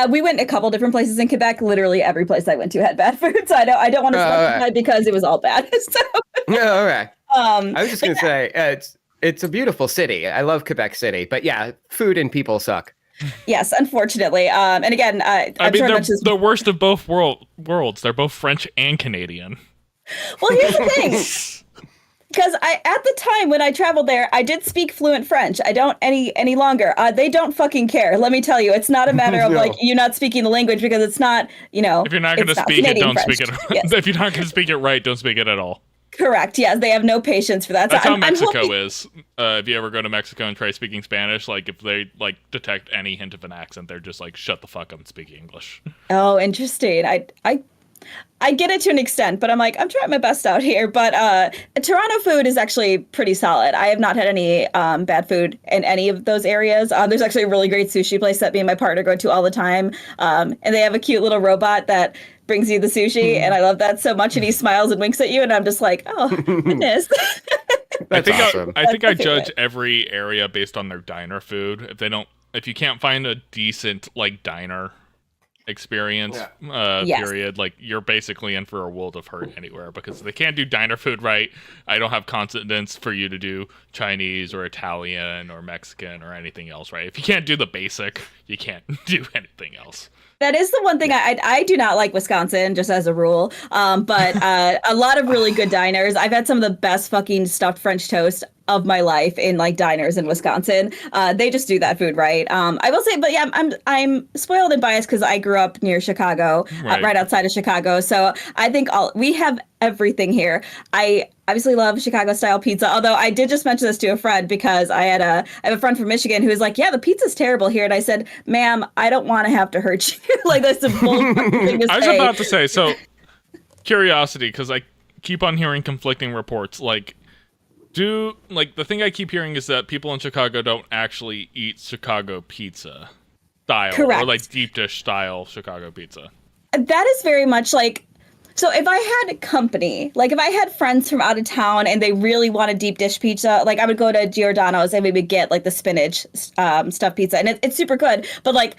We went a couple different places in Quebec. Literally every place I went to had bad food, so I don't want to specify because it was all bad. So. Yeah, all right. I was just gonna say it's a beautiful city. I love Quebec City, but yeah, food and people suck. Yes, unfortunately. And again, I mean, they're the worst of both worlds. They're both French and Canadian. Well, here's the thing. Because at the time when I traveled there, I did speak fluent French. I don't any longer. They don't fucking care. Let me tell you, it's not a matter of like you not speaking the language because it's not, you know. If you're not going to speak it, don't speak it. Yes. If you're not going to speak it right, don't speak it at all. Correct. Yes, they have no patience for that. That's So how I'm Mexico hoping- is. If you ever go to Mexico and try speaking Spanish, like if they like detect any hint of an accent, they're just like, shut the fuck up and speak English. Oh, interesting. I get it to an extent, but I'm like, I'm trying my best out here. But Toronto food is actually pretty solid. I have not had any bad food in any of those areas. There's actually a really great sushi place that me and my partner go to all the time. And they have a cute little robot that brings you the sushi. And I love that so much. And he smiles and winks at you. And I'm just like, oh, goodness. That's awesome. I think I That's my judge favorite. every area based on their diner food. If you can't find a decent like diner experience Yes. period, like you're basically in for a world of hurt anywhere because they can't do diner food right. I don't have confidence for you to do Chinese or Italian or Mexican or anything else right. If you can't do the basic, you can't do anything else. That is the one thing I do not like Wisconsin, just as a rule. But a lot of really good diners. I've had some of the best fucking stuffed French toast of my life in like diners in Wisconsin. They just do that food right. I will say, but yeah, I'm spoiled and biased because I grew up near Chicago, right outside of Chicago. So I think we have everything here. I obviously love Chicago style pizza, although I did just mention this to a friend because I have a friend from Michigan who was like, yeah, the pizza's terrible here. And I said, ma'am, I don't want to have to hurt you. Like that's a bullshit thing to say. I was about to say, so curiosity, because I keep on hearing conflicting reports. Like the thing I keep hearing is that people in Chicago don't actually eat Chicago pizza style Correct. or like deep dish style Chicago pizza. That is very much like, so if I had company, like if I had friends from out of town and they really wanted deep dish pizza, like I would go to Giordano's and we would get like the spinach stuffed pizza, and it's super good. But like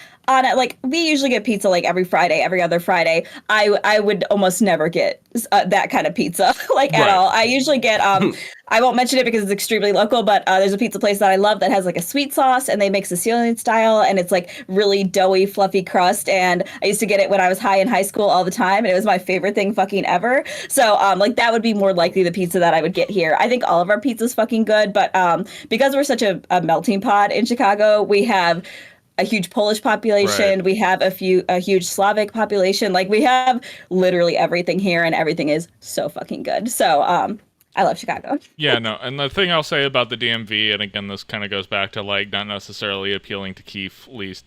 we usually get pizza like every Friday, every other Friday. I would almost never get that kind of pizza like at all. I usually get I won't mention it because it's extremely local, but there's a pizza place that I love that has like a sweet sauce and they make Sicilian style and it's like really doughy, fluffy crust. And I used to get it when I was high in high school all the time. And it was my favorite thing fucking ever. So like that would be more likely the pizza that I would get here. I think all of our pizza's fucking good, but because we're such a melting pot in Chicago, we have a huge Polish population. Right. We have a huge Slavic population. Like we have literally everything here and everything is so fucking good. So I love Chicago. Yeah, no, and the thing I'll say about the DMV, and again, this kind of goes back to like not necessarily appealing to Keith, least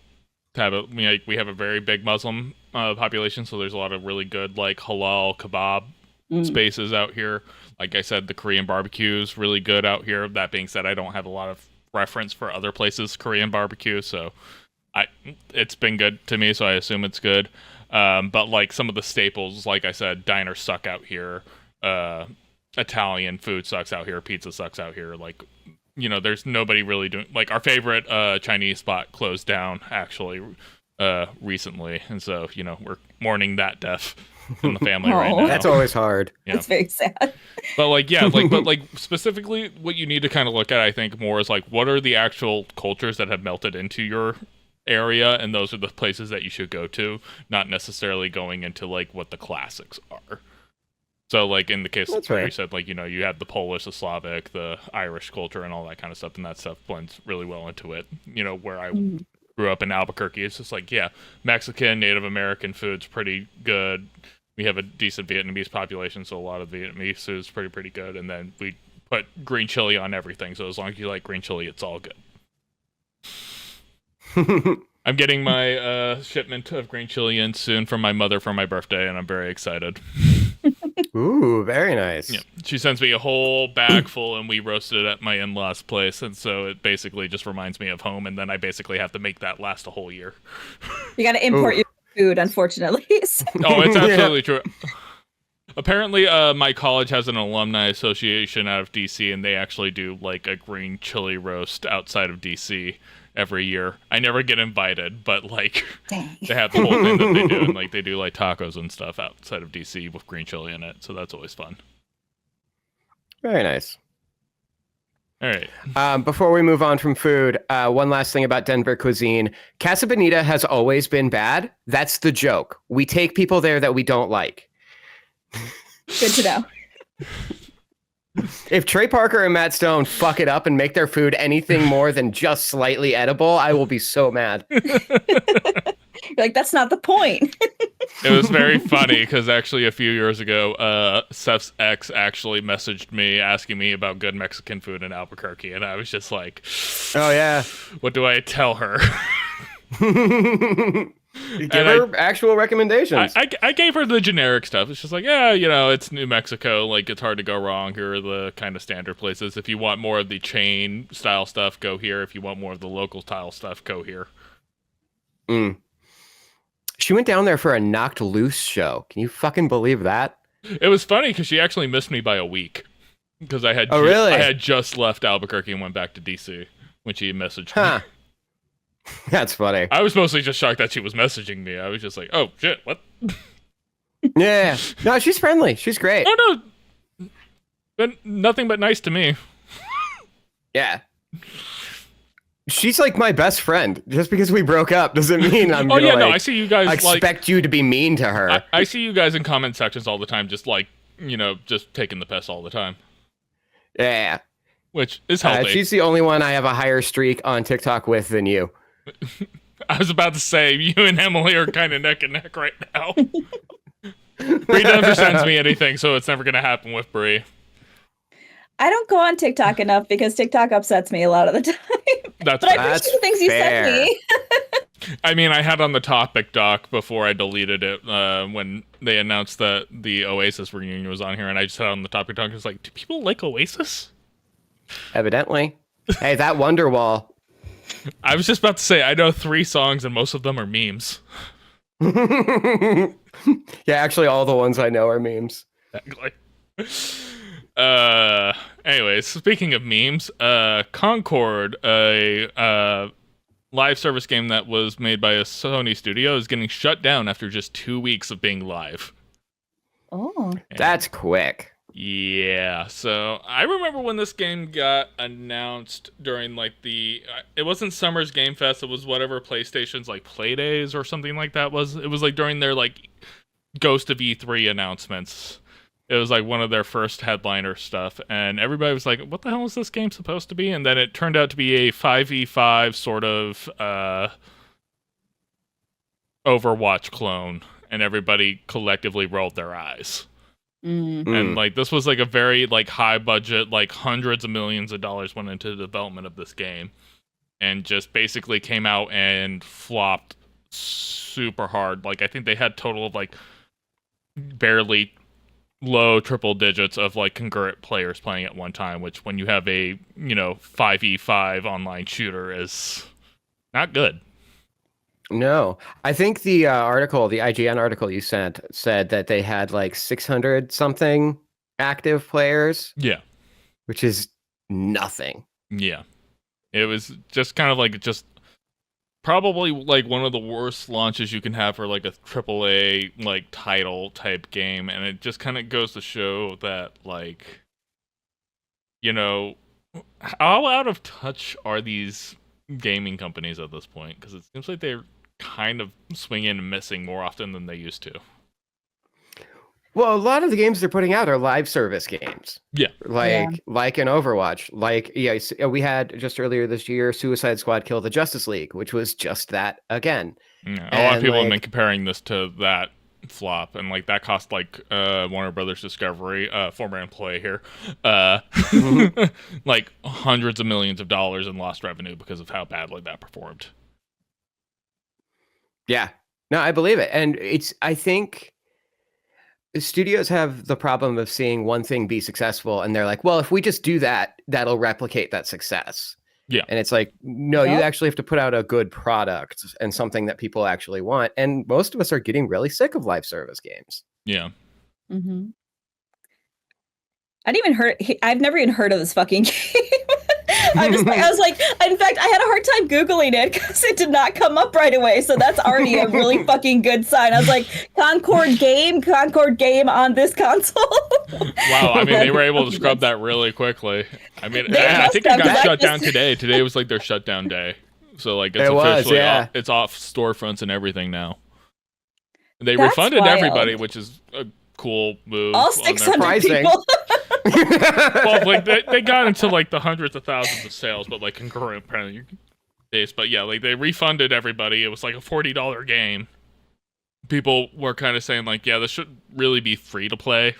we have a very big Muslim population, so there's a lot of really good like halal kebab spaces out here. Like I said, the Korean barbecue is really good out here. That being said, I don't have a lot of reference for other places Korean barbecue, so it's been good to me, so I assume it's good. But like some of the staples, like I said, diners suck out here. Italian food sucks out here. Pizza sucks out here. Like, there's nobody really doing. Like our favorite Chinese spot closed down actually recently, and so we're mourning that death in the family right now. That's always hard. Yeah. It's very sad. But like, yeah, but specifically, what you need to kind of look at, I think, more is like, what are the actual cultures that have melted into your area, and those are the places that you should go to, not necessarily going into like what the classics are. So, like, in the case where you said, like, you have the Polish, the Slavic, the Irish culture, and all that kind of stuff, and that stuff blends really well into it. Where I grew up in Albuquerque, it's just like, yeah, Mexican, Native American food's pretty good. We have a decent Vietnamese population, so a lot of Vietnamese food's pretty good. And then we put green chili on everything, so as long as you like green chili, it's all good. I'm getting my shipment of green chili in soon from my mother for my birthday, and I'm very excited. Ooh, very nice. Yeah, she sends me a whole bag full, and we roasted it at my in-laws' place, and so it basically just reminds me of home, and then I basically have to make that last a whole year. You got to import your food, unfortunately. Oh, it's absolutely true. Apparently, my college has an alumni association out of DC, and they actually do like a green chili roast outside of DC every year. I never get invited, but like Dang. they have the whole thing that they do, and like they do like tacos and stuff outside of DC with green chili in it, so that's always fun. Very nice. All right. Before we move on from food, one last thing about Denver cuisine. Casa Bonita has always been bad. That's the joke. We take people there that we don't like. Good to know. If Trey Parker and Matt Stone fuck it up and make their food anything more than just slightly edible, I will be so mad. You're like, that's not the point. It was very funny because actually a few years ago, Seth's ex actually messaged me asking me about good Mexican food in Albuquerque, and I was just like, Oh yeah. what do I tell her? Give her actual recommendations. I gave her the generic stuff. It's just like, yeah, you know, it's New Mexico. Like, it's hard to go wrong. Here are the kind of standard places. If you want more of the chain style stuff, go here. If you want more of the local style stuff, go here. She went down there for a Knocked Loose show. Can you fucking believe that? It was funny because she actually missed me by a week. Because I had really? I had just left Albuquerque and went back to DC when she messaged me. That's funny. I was mostly just shocked that she was messaging me. I was just like, oh, shit, what? Yeah. No, she's friendly. She's great. Oh, no. But nothing but nice to me. Yeah. She's like my best friend. Just because we broke up doesn't mean I'm gonna, no, I see you guys expect you to be mean to her. I see you guys in comment sections all the time, just like, you know, just taking the piss all the time. Yeah. Which is healthy. She's the only one I have a higher streak on TikTok with than you. I was about to say, you and Emily are kind of neck and neck right now. Brie never sends me anything, so it's never going to happen with Brie. I don't go on TikTok enough because TikTok upsets me a lot of the time. But I appreciate the things you sent me. I mean, I had on the topic doc before I deleted it when they announced that the Oasis reunion was on here, and I just had on the topic doc. I was like, do people like Oasis? Evidently. Hey, that Wonderwall. I was just about to say, I know 3 songs, and most of them are memes. Yeah, actually, all the ones I know are memes. Anyways, speaking of memes, Concord, a live service game that was made by a Sony studio, is getting shut down after just 2 weeks of being live. Oh. That's quick. Yeah, so I remember when this game got announced during like it wasn't Summer's Game Fest, it was whatever PlayStation's like Play Days or something like that was. It was like during their like Ghost of E3 announcements. It was like one of their first headliner stuff, and everybody was like, what the hell is this game supposed to be? And then it turned out to be a 5v5 sort of Overwatch clone, and everybody collectively rolled their eyes. And like this was like a very like high budget, like hundreds of millions of dollars went into the development of this game, and just basically came out and flopped super hard. Like I think they had total of like barely low triple digits of like concurrent players playing at one time, which when you have a 5v5 online shooter is not good. No, I think the IGN article you sent said that they had like 600 something active players. Yeah. Which is nothing. Yeah. It was just kind of like probably like one of the worst launches you can have for like a AAA like title type game, and it just kind of goes to show that like, how out of touch are these gaming companies at this point? Because it seems like they're kind of swinging and missing more often than they used to. Well, a lot of the games they're putting out are live service games. Yeah. Like an Overwatch. We had just earlier this year Suicide Squad Kill the Justice League, which was just that again. Yeah, a lot of people have been comparing this to that flop, and like that cost like Warner Brothers Discovery, former employee here, like hundreds of millions of dollars in lost revenue because of how badly that performed. Yeah. No, I believe it. And I think studios have the problem of seeing one thing be successful, and they're like, well, if we just do that, that'll replicate that success. Yeah. And it's like, no, you actually have to put out a good product and something that people actually want. And most of us are getting really sick of live service games. Yeah. Mm-hmm. I've never even heard of this fucking game. I was like, in fact, I had a hard time Googling it because it did not come up right away. So that's already a really fucking good sign. I was like, Concord game on this console. Wow. I mean, they were able to scrub that really quickly. I mean, I think it got shut down today. Today was like their shutdown day. So like it's officially off, it's off storefronts and everything now. They refunded everybody, which is a cool move. All 600 people. Well, like they got into like the hundreds of thousands of sales, but like concurrent days. But yeah, like they refunded everybody. It was like a $40 game people were kind of saying like, yeah, this should really be free to play,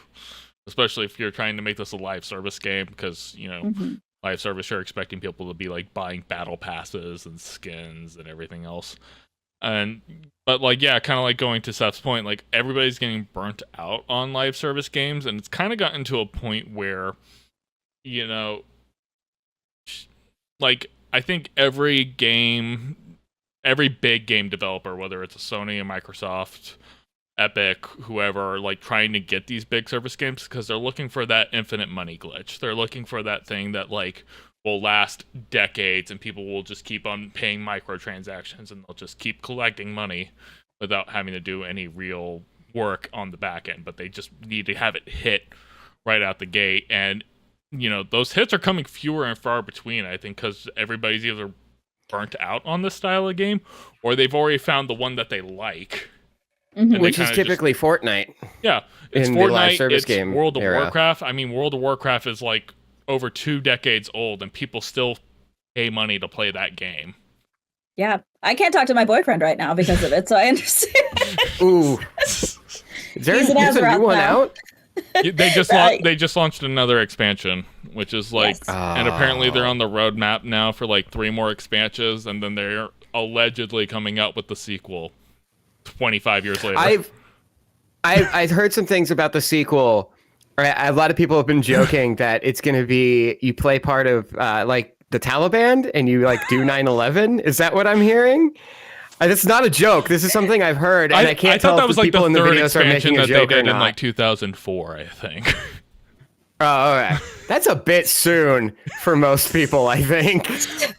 especially if you're trying to make this a live service game, because live service, you're expecting people to be like buying battle passes and skins and everything else. But like, yeah, kind of like going to Seth's point, like everybody's getting burnt out on live service games, and it's kind of gotten to a point where, like I think every big game developer, whether it's a Sony, a Microsoft, Epic, whoever, are like trying to get these big service games because they're looking for that infinite money glitch. They're looking for that thing that like will last decades and people will just keep on paying microtransactions and they'll just keep collecting money without having to do any real work on the back end. But they just need to have it hit right out the gate. And, those hits are coming fewer and far between, I think, because everybody's either burnt out on this style of game or they've already found the one that they like. Which is typically Fortnite. Yeah, it's in Fortnite, the live service it's game World of era. Warcraft. I mean, World of Warcraft is like over 2 decades old, and people still pay money to play that game. Yeah, I can't talk to my boyfriend right now because of it, so I understand. Ooh, is there He's an a new one now. out? They just launched another expansion, which is like, Yes. and apparently they're on the roadmap now for like 3 more expansions, and then they're allegedly coming out with the sequel 25 years later. I've heard some things about the sequel. A lot of people have been joking that it's going to be you play part of like the Taliban and you like do 9/11. Is that what I'm hearing? It's not a joke. This is something I've heard, and I can't tell if the people in the videos are making a joke or not. In like 2004, I think. Oh, all right. That's a bit soon for most people, I think.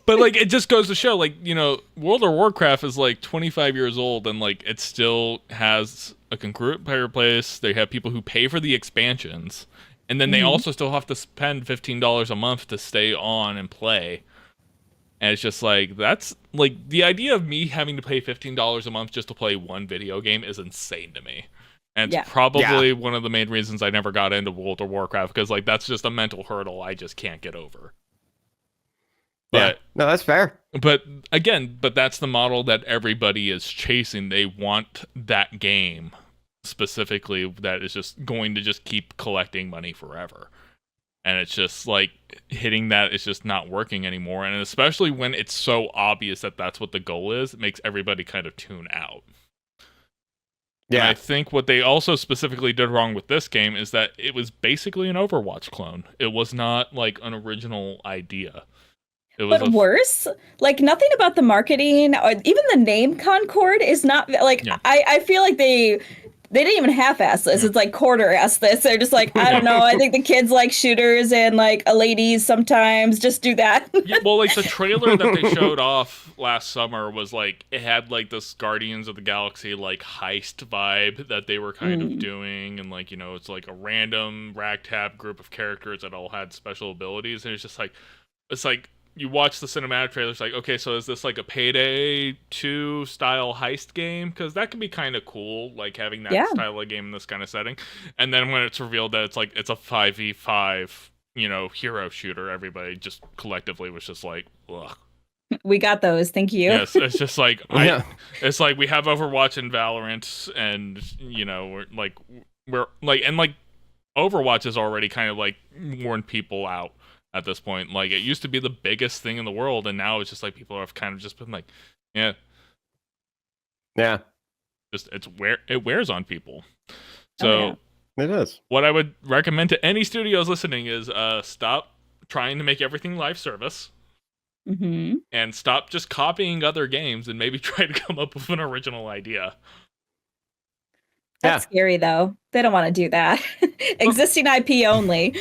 But like, it just goes to show, like, World of Warcraft is like 25 years old, and like it still has a congruent player base. They have people who pay for the expansions, and then they also still have to spend $15 a month to stay on and play. And it's just like, that's like, the idea of me having to pay $15 a month just to play one video game is insane to me. And it's probably one of the main reasons I never got into World of Warcraft, because like that's just a mental hurdle I just can't get over. But no, that's fair. But that's the model that everybody is chasing. They want that game specifically that is just going to just keep collecting money forever. And it's just like hitting that is just not working anymore. And especially when it's so obvious that that's what the goal is, it makes everybody kind of tune out. Yeah. And I think what they also specifically did wrong with this game is that it was basically an Overwatch clone. It was not like an original idea. It was worse, like nothing about the marketing or even the name Concord is not like, I feel like they didn't even half-ass this. It's like quarter-ass this. They're just like, I don't know. I think the kids like shooters and like ladies sometimes. Just do that. Yeah, well, like the trailer that they showed off last summer was like, it had like this Guardians of the Galaxy like heist vibe that they were kind of doing. And like, it's like a random ragtag group of characters that all had special abilities. And it's like, you watch the cinematic trailer, it's like, okay, so is this like a Payday 2 style heist game? Because that could be kind of cool, like having that style of game in this kind of setting. And then when it's revealed that it's a 5v5, hero shooter, everybody just collectively was just like, ugh. We got those, thank you. Yes, it's just like, it's like we have Overwatch and Valorant, and we're Overwatch has already kind of like worn people out. At this point, like it used to be the biggest thing in the world, and now it's just like people have kind of just been like, yeah, just it wears on people. So it is. What I would recommend to any studios listening is stop trying to make everything live service, and stop just copying other games, and maybe try to come up with an original idea. That's scary though. They don't want to do that. Existing IP only.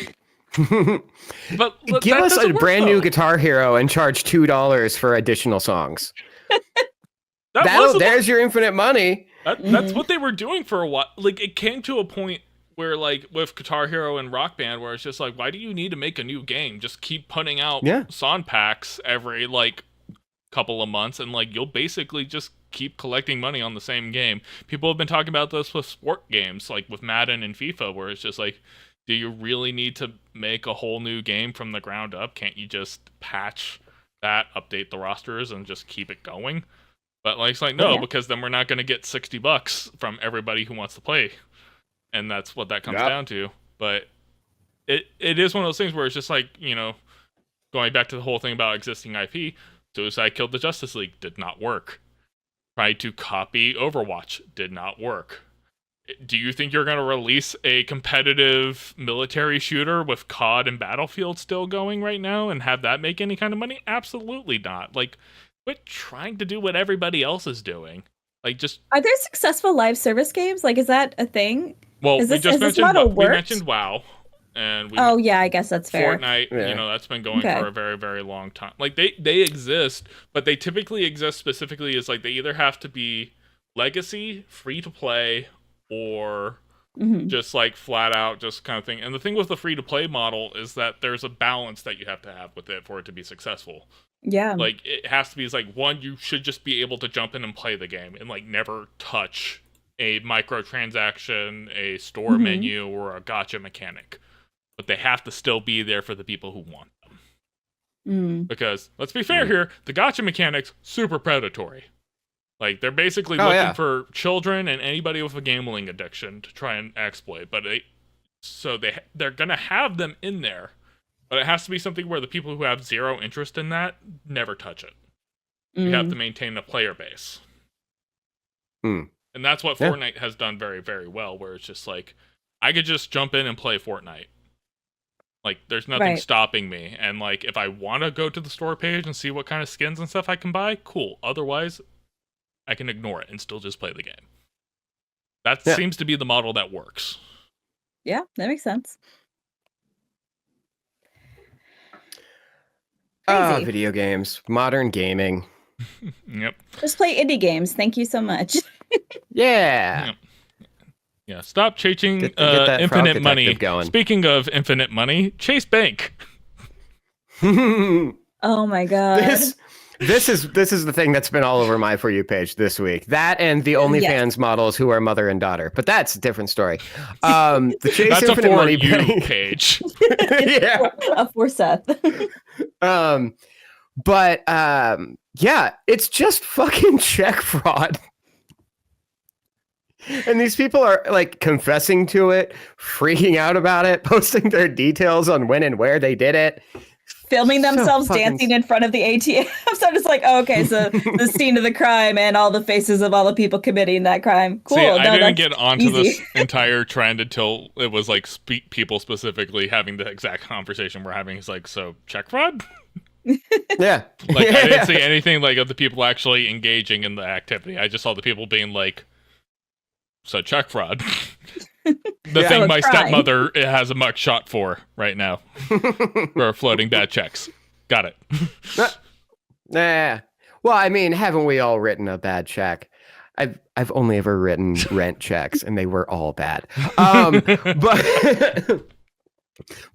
but give us a brand new Guitar Hero and charge $2 for additional songs. There's your infinite money. That's what they were doing for a while. Like it came to a point where, like with Guitar Hero and Rock Band, where it's just like, why do you need to make a new game? Just keep putting out song packs every like couple of months, and like you'll basically just keep collecting money on the same game. People have been talking about this with sport games, like with Madden and FIFA, where it's just like, do you really need to make a whole new game from the ground up? Can't you just patch that, update the rosters, and just keep it going? But like, it's like, no, Yeah. because then we're not going to get $60 from everybody who wants to play. And that's what that comes down to. But it is one of those things where it's just like, going back to the whole thing about existing IP, Suicide killed the Justice League, did not work. Tried to copy Overwatch, did not work. Do you think you're going to release a competitive military shooter with COD and Battlefield still going right now and have that make any kind of money? Absolutely not. Like, quit trying to do what everybody else is doing. Like, just... Are there successful live service games? Like, is that a thing? Well, we mentioned WoW. And yeah, I guess that's fair. Fortnite, that's been going for a very, very long time. Like, they exist, but they typically exist specifically as, like, they either have to be legacy, free-to-play, or just, like, flat-out just kind of thing. And the thing with the free-to-play model is that there's a balance that you have to have with it for it to be successful. Yeah. Like, it has to be, like, one, you should just be able to jump in and play the game and, like, never touch a microtransaction, a store menu, or a gacha mechanic. But they have to still be there for the people who want them. Because, let's be fair here, the gacha mechanics, super predatory. Like, they're basically looking for children and anybody with a gambling addiction to try and exploit. But they're going to have them in there. But it has to be something where the people who have zero interest in that never touch it. You have to maintain a player base. And that's what Fortnite has done very, very well, where it's just like, I could just jump in and play Fortnite. Like, there's nothing stopping me. And, like, if I want to go to the store page and see what kind of skins and stuff I can buy, cool. Otherwise, I can ignore it and still just play the game. That seems to be the model that works. Yeah, that makes sense. Video games. Modern gaming. Yep. Just play indie games. Thank you so much. Yeah. Yep. Yeah, stop chasing Get that infinite money. Going. Speaking of infinite money, Chase Bank. Oh my god. This is the thing that's been all over my For You page this week. That and the OnlyFans models who are mother and daughter. But that's a different story. The Chase that's Infinite a For Money You page. For Seth. It's just fucking check fraud. And these people are like confessing to it, freaking out about it, posting their details on when and where they did it. Filming themselves dancing in front of the ATM. So I'm just like, oh, okay, so the scene of the crime and all the faces of all the people committing that crime. Cool. See, I didn't get onto this entire trend until it was like people specifically having the exact conversation we're having. It's like, so check fraud? Yeah. Like, I didn't see anything like of the people actually engaging in the activity. I just saw the people being like, so check fraud. The thing my stepmother has a mugshot for right now. For floating bad checks. Got it. Nah. Well, I mean, haven't we all written a bad check? I've only ever written rent checks, and they were all bad.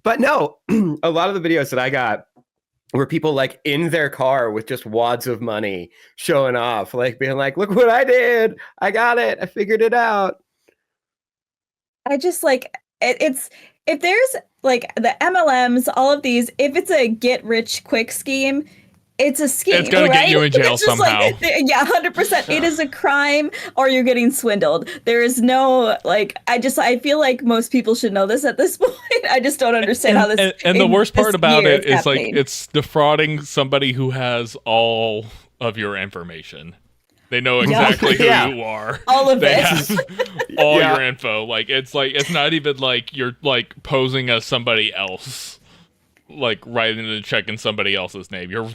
But no, a lot of the videos that I got were people like in their car with just wads of money showing off, like being like, look what I did. I got it. I figured it out. I just like it's if there's like the MLMs, all of these, if it's a get rich quick scheme, it's a scheme. It's gonna get you in jail somehow. Like, yeah, 100%. It is a crime, or you're getting swindled. There is no like. I feel like most people should know this at this point. I just don't understand how this. And the worst part about it is like it's defrauding somebody who has all of your information. They know exactly who you are. All of they it. Have all your info. Like it's not even like you're like posing as somebody else. Like writing the check in somebody else's name. You're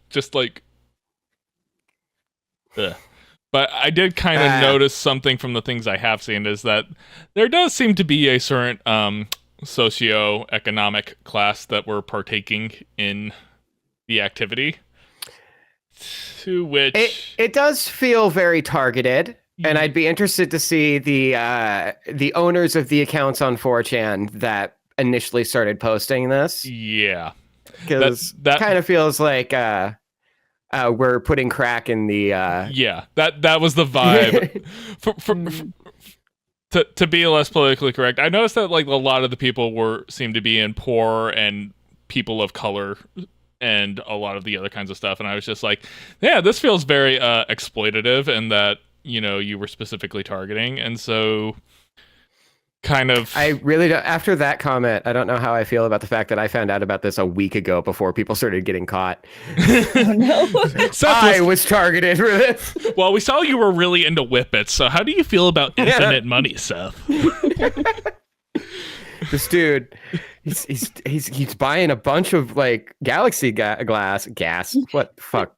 just like ugh. But I did kind of notice something from the things I have seen is that there does seem to be a certain socio-economic class that were partaking in the activity. To which it does feel very targeted, and I'd be interested to see the owners of the accounts on 4chan that initially started posting this. Yeah, because that kind of feels like we're putting crack in the. Yeah, that was the vibe. To be less politically correct, I noticed that like a lot of the people seemed to be in poor and people of color and a lot of the other kinds of stuff. And I was just like, yeah, this feels very exploitative, and that, you know, you were specifically targeting. And so kind of, I really don't, after that comment, I don't know how I feel about the fact that I found out about this a week ago before people started getting caught. Oh no. I was targeted for this. Well, we saw you were really into whippets, so how do you feel about infinite money, Seth? This dude, he's buying a bunch of like Galaxy gas. What fuck?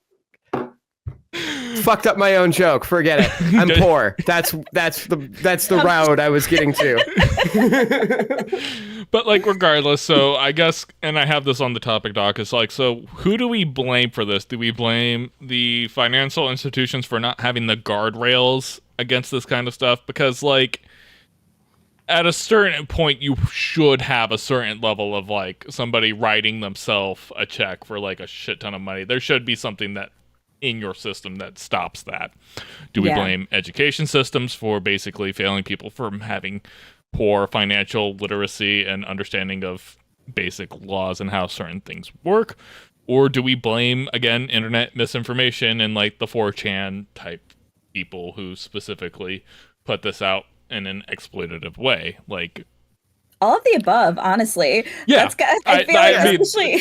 Fucked up my own joke. Forget it. I'm poor. That's the route I was getting to. But like, regardless, so I guess, and I have this on the topic doc, it's like, so who do we blame for this? Do we blame the financial institutions for not having the guardrails against this kind of stuff? Because like, at a certain point, you should have a certain level of like somebody writing themselves a check for like a shit ton of money. There should be something that in your system that stops that. Do we blame education systems for basically failing people from having poor financial literacy and understanding of basic laws and how certain things work? Or do we blame, again, internet misinformation and like the 4chan type people who specifically put this out in an exploitative way? Like, all of the above, honestly. Yeah, I feel like especially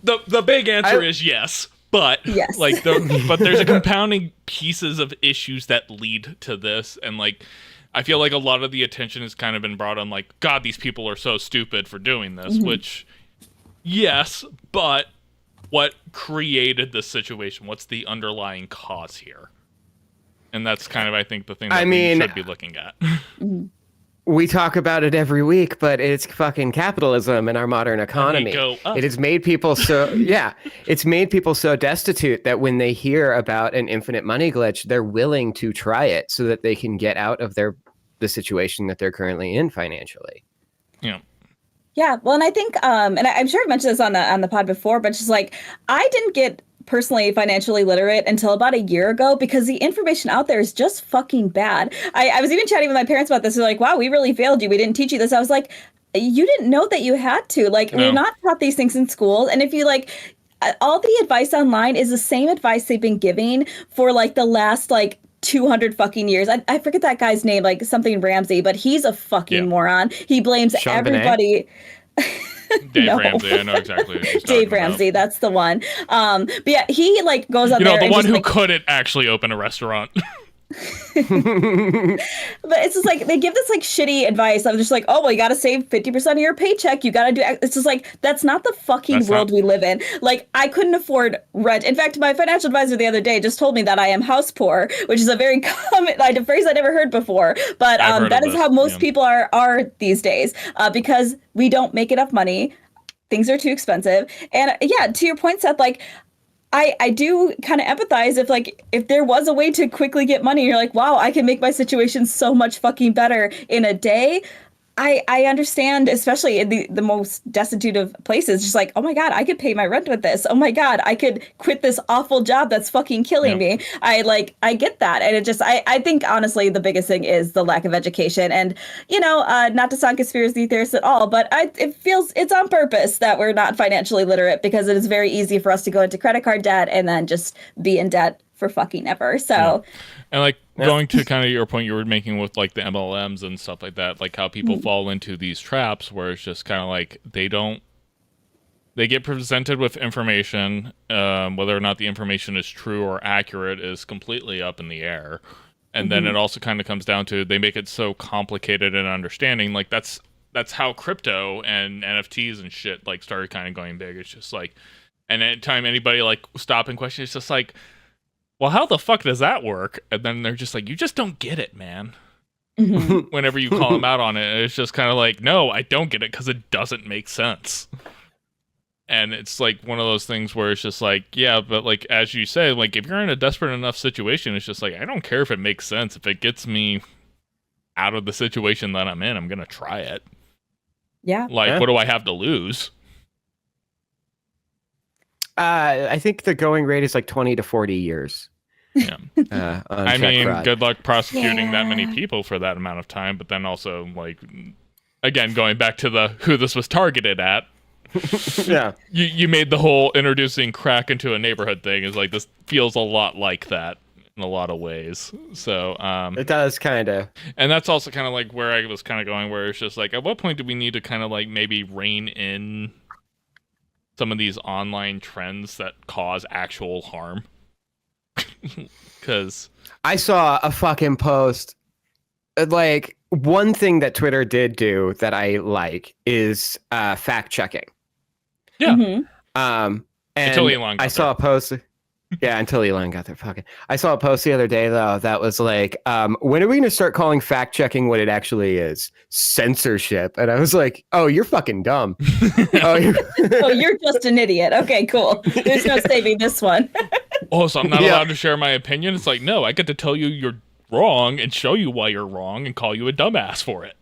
the big answer is yes. But yes. like, but there's a compounding pieces of issues that lead to this, and like, I feel like a lot of the attention has kind of been brought on, like, God, these people are so stupid for doing this. Which, yes, but what created this situation? What's the underlying cause here? And that's kind of, I think, the thing that we should be looking at. We talk about it every week, but it's fucking capitalism in our modern economy. It has made people so it's made people so destitute that when they hear about an infinite money glitch, they're willing to try it so that they can get out of the situation that they're currently in financially. Yeah. Yeah, well, and I think, and I'm sure I've mentioned this on the pod before, but just like, I didn't get personally financially literate until about a year ago because the information out there is just fucking bad. I was even chatting with my parents about this. They're like, wow, we really failed you. We didn't teach you this. I was like, you didn't know that you had to. Like, we're not taught these things in school. And if you like, all the advice online is the same advice they've been giving for like the last like 200 fucking years. I forget that guy's name, like something Ramsey, but he's a fucking moron. He blames Sean everybody. Dave Ramsey, I know exactly what she's Dave Ramsey, about. that's the one. But yeah, he like goes on there. The and one who like, couldn't actually open a restaurant. But it's just like they give this like shitty advice. I'm just like, oh well, you got to save 50% of your paycheck. You got to do. It's just like that's not the fucking world we live in. Like I couldn't afford rent. In fact, my financial advisor the other day just told me that I am house poor, which is a very common a phrase I never heard before. But that is how most people are these days because we don't make enough money. Things are too expensive. And yeah, to your point, Seth, like. I do kind of empathize if there was a way to quickly get money, you're like, wow, I can make my situation so much fucking better in a day. I understand, especially in the most destitute of places, just like, oh my God, I could pay my rent with this. Oh my God, I could quit this awful job that's fucking killing me. I get that. And it just, I think honestly, the biggest thing is the lack of education. And, not to sound conspiracy theorist at all, but it feels it's on purpose that we're not financially literate because it is very easy for us to go into credit card debt and then just be in debt for fucking ever. So, and like going to kind of your point you were making with like the MLMs and stuff like that, like how people fall into these traps where it's just kind of like they get presented with information, whether or not the information is true or accurate is completely up in the air. And then it also kind of comes down to they make it so complicated in understanding. Like that's how crypto and NFTs and shit like started kind of going big. It's just like, and anytime anybody like stop and question, it's just like, well, how the fuck does that work? And then they're just like, you just don't get it, man. Whenever you call them out on it, it's just kind of like, no, I don't get it because it doesn't make sense. And it's like one of those things where it's just like, yeah, but like, as you say, like if you're in a desperate enough situation, it's just like, I don't care if it makes sense. If it gets me out of the situation that I'm in, I'm going to try it. Yeah. Like, what do I have to lose? I think the going rate is like 20 to 40 years. Yeah. I mean, fraud. good luck prosecuting that many people for that amount of time. But then also, like, again, going back to who this was targeted at, Yeah. You made the whole introducing crack into a neighborhood thing is like, this feels a lot like that in a lot of ways. So It does kind of. and that's also kind of like where I was kind of going, where it's just like, at what point do we need to kind of like maybe rein in some of these online trends that cause actual harm? Because I saw a fucking post. Like, one thing that Twitter did do that I like is fact checking. Yeah. Mhm. And Until Elon got I saw there. a post. Yeah, until Elon got there. Fucking. I saw a post the other day though that was like, when are we going to start calling fact checking what it actually is? Censorship. And I was like, oh, you're fucking dumb. Oh, Oh, you're just an idiot. Okay, cool. There's no saving this one. Oh, so I'm not Yeah. allowed to share my opinion? It's like, no, I get to tell you you're wrong and show you why you're wrong and call you a dumbass for it.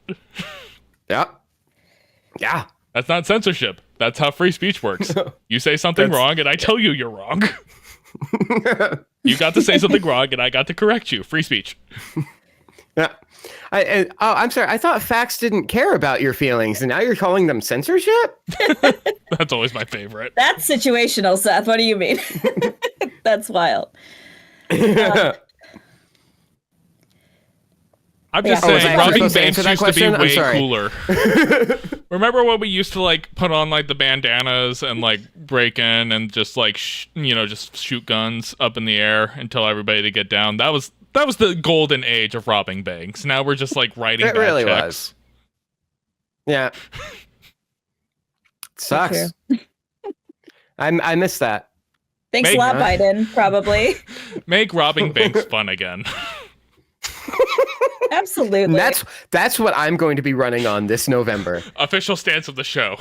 yeah. Yeah. That's not censorship. That's how free speech works. You say something That's- wrong and I tell you you're wrong. You got to say something wrong and I got to correct you. Free speech. Yeah. I'm sorry. I thought facts didn't care about your feelings, and now you're calling them censorship? That's always my favorite. That's situational, Seth. What do you mean? That's wild. I'm just Yeah. was saying, I robbing supposed to banks answer that used to be question? I'm way sorry. cooler. Remember when we used to like put on like the bandanas and like break in and just like just shoot guns up in the air and tell everybody to get down? That was the golden age of robbing banks. Now we're just like writing It bad really checks. was. Yeah. Sucks. I miss that. Thanks Meg- a lot, Biden, probably. Make robbing banks fun again. Absolutely. And that's what I'm going to be running on this November. Official stance of the show.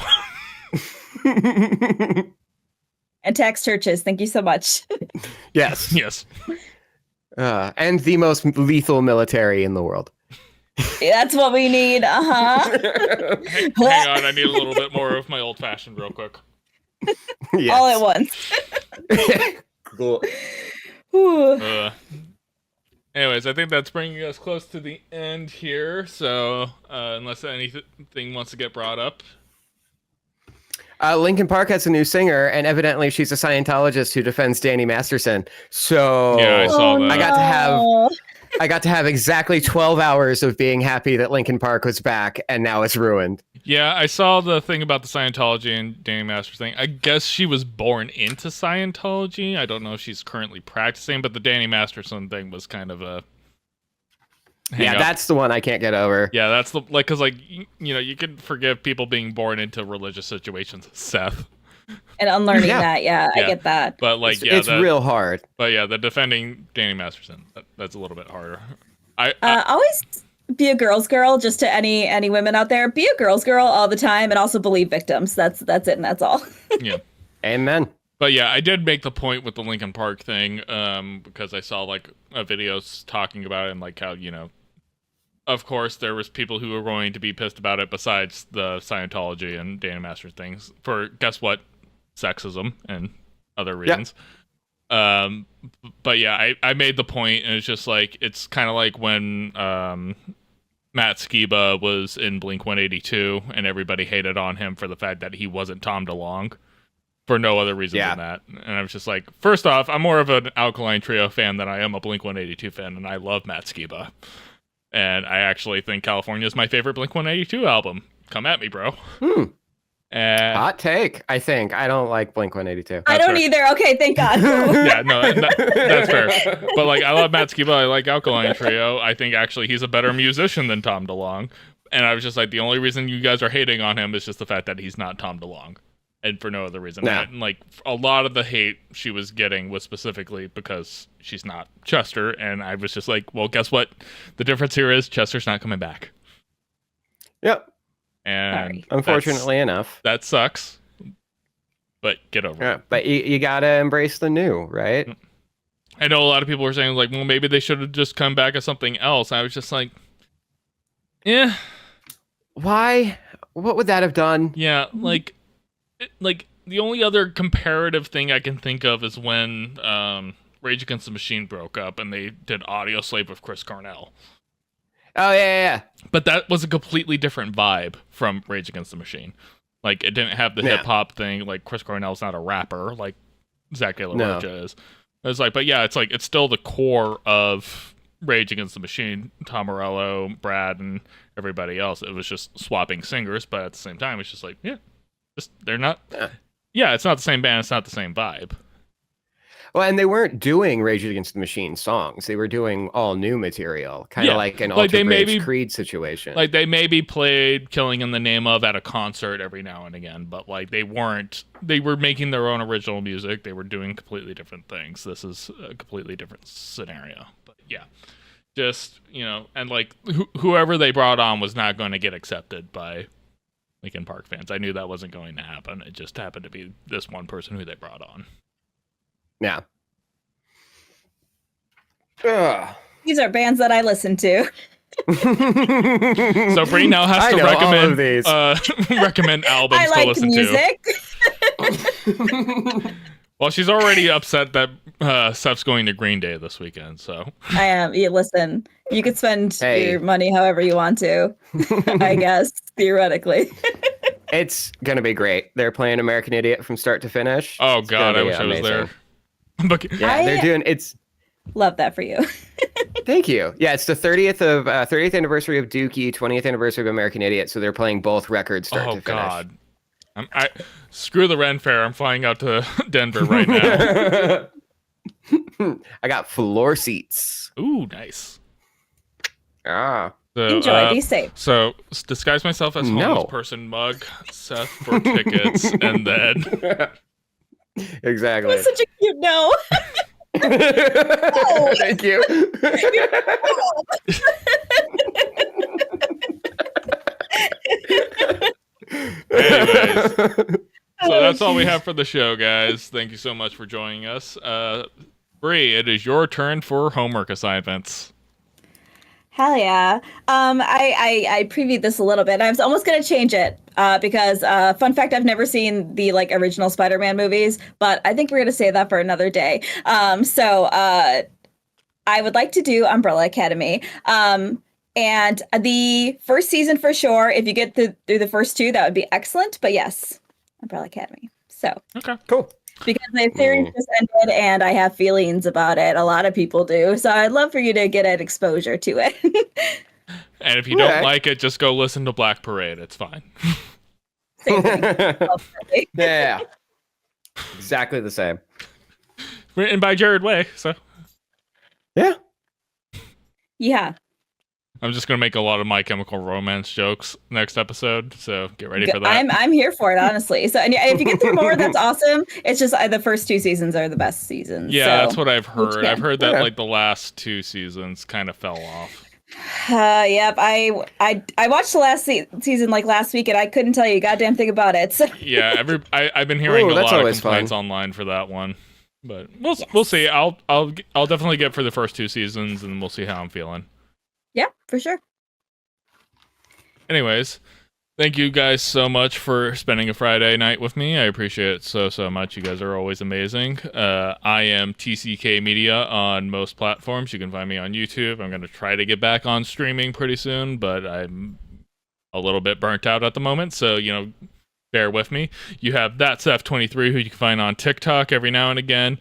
And tax churches. Thank you so much. Yes. Yes. And the most lethal military in the world. That's what we need. Uh-huh. Hang on, I need a little bit more of my old fashioned real quick. Yes. All at once. Cool. Whew. Anyways, I think that's bringing us close to the end here. So, unless anything wants to get brought up. Linkin Park has a new singer, and evidently she's a Scientologist who defends Danny Masterson. So Yeah, I saw that. I got to have exactly 12 hours of being happy that Linkin Park was back, and now it's ruined. Yeah, I saw the thing about the Scientology and Danny Masters thing. I guess she was born into Scientology. I don't know if she's currently practicing, but the Danny Masterson thing was kind of a hang up. That's the one I can't get over. Yeah, that's the because you can forgive people being born into religious situations, Seth. And unlearning Yeah. that. Yeah, I Yeah. get that. But like, It's real hard. But yeah, the defending Danny Masterson, that's a little bit harder. I Always be a girl's girl, just to any women out there. Be a girl's girl all the time, and also believe victims. That's it, and that's all. yeah. Amen. But yeah, I did make the point with the Linkin Park thing, because I saw like a videos talking about it and like how, of course there was people who were going to be pissed about it besides the Scientology and Danny Masters things for guess what? Sexism and other reasons. But yeah, I made the point, and it's just like, it's kind of like when Matt Skiba was in Blink-182 and everybody hated on him for the fact that he wasn't Tom DeLonge for no other reason than that. And I was just like, first off, I'm more of an Alkaline Trio fan than I am a Blink-182 fan, and I love Matt Skiba. And I actually think California is my favorite Blink-182 album. Come at me, bro. And Hot take, I think. I don't like Blink-182. I don't fair. either. Okay, thank God. yeah, no, that's fair. But like, I love Matt Skiba. I like Alkaline Trio. I think actually he's a better musician than Tom DeLonge. And I was just like, the only reason you guys are hating on him is just the fact that he's not Tom DeLonge, and for no other reason. Nah. And like, a lot of the hate she was getting was specifically because she's not Chester. And I was just like, well, guess what? The difference here is Chester's not coming back. Yep. And Sorry. Unfortunately enough. that sucks. But get over it. Yeah, but you gotta embrace the new, right? I know a lot of people were saying like, well, maybe they should have just come back as something else. I was just like, yeah, Why? What would that have done? yeah, like the only other comparative thing I can think of is when Rage Against the Machine broke up and they did Audio Slave with Chris Cornell. Oh yeah. But that was a completely different vibe from Rage Against the Machine. Like it didn't have the Yeah. hip hop thing. Like Chris Cornell's not a rapper like Zach De La No. Rocha is. It's like, but yeah, it's like it's still the core of Rage Against the Machine. Tom Morello, Brad, and everybody else. It was just swapping singers, but at the same time, it's just like, yeah, just they're not. Yeah, it's not the same band. It's not the same vibe. Well, and they weren't doing Rage Against the Machine songs. They were doing all new material, kind of Yeah, like an like they Alter Bridge maybe- Creed situation. Like they maybe played Killing in the Name of at a concert every now and again, but like they weren't. They were making their own original music. They were doing completely different things. This is a completely different scenario. But yeah, just and like whoever they brought on was not going to get accepted by Linkin Park fans. I knew that wasn't going to happen. It just happened to be this one person who they brought on. Yeah. Ugh. These are bands that I listen to. So Brie now has I to know all recommend of these. recommend albums I to like listen music. to. Well, she's already upset that Seth's going to Green Day this weekend. So I am. You listen. You could spend Hey. your money however you want to. I guess theoretically. It's gonna be great. They're playing American Idiot from start to finish. oh It's god, gonna I be wish I was there. amazing. But Yeah, they're doing it's. Love that for you. Thank you. Yeah, it's the 30th anniversary of Dookie, 20th anniversary of American Idiot. So they're playing both records start oh to finish. god, I screw the Ren Fair. I'm flying out to Denver right now. I got floor seats. Ooh, nice. Ah. So, Enjoy. Be safe. So disguise myself as No. homeless person mug, Seth for tickets, and then Exactly. That's such a cute no. Thank you. anyways. So that's all we have for the show, guys. Thank you so much for joining us. Brie, it is your turn for homework assignments. Hell yeah. I previewed this a little bit. I was almost gonna change it because fun fact, I've never seen the original Spider-Man movies, but I think we're gonna save that for another day. So I would like to do Umbrella Academy. And the first season for sure. If you get through the first two, that would be excellent. But yes, Umbrella Academy. So Okay. Cool. because the series just ended and I have feelings about it. A lot of people do. So I'd love for you to get an exposure to it. And if you don't Okay. like it, just go listen to Black Parade. It's fine. Same thing. Ultimately. Yeah. Exactly the same. Written by Jared Way. So Yeah. Yeah. I'm just gonna make a lot of My Chemical Romance jokes next episode. So get ready for that. I'm here for it, honestly. So and if you get through more, that's awesome. It's just the first two seasons are the best seasons. Yeah, so. that's what I've heard. Yeah. I've heard that Okay. the last two seasons kind of fell off. Yep. I watched the last season last week, and I couldn't tell you a goddamn thing about it. So. Yeah, I've been hearing Ooh, a that's lot of always complaints fun. online for that one, but we'll see. I'll definitely get for the first two seasons, and we'll see how I'm feeling. Yeah, for sure. Anyways, thank you guys so much for spending a Friday night with me. I appreciate it so much. You guys are always amazing. I am TCK Media on most platforms. You can find me on YouTube. I'm going to try to get back on streaming pretty soon, but I'm a little bit burnt out at the moment, so bear with me. You have That Seth23, who you can find on TikTok every now and again.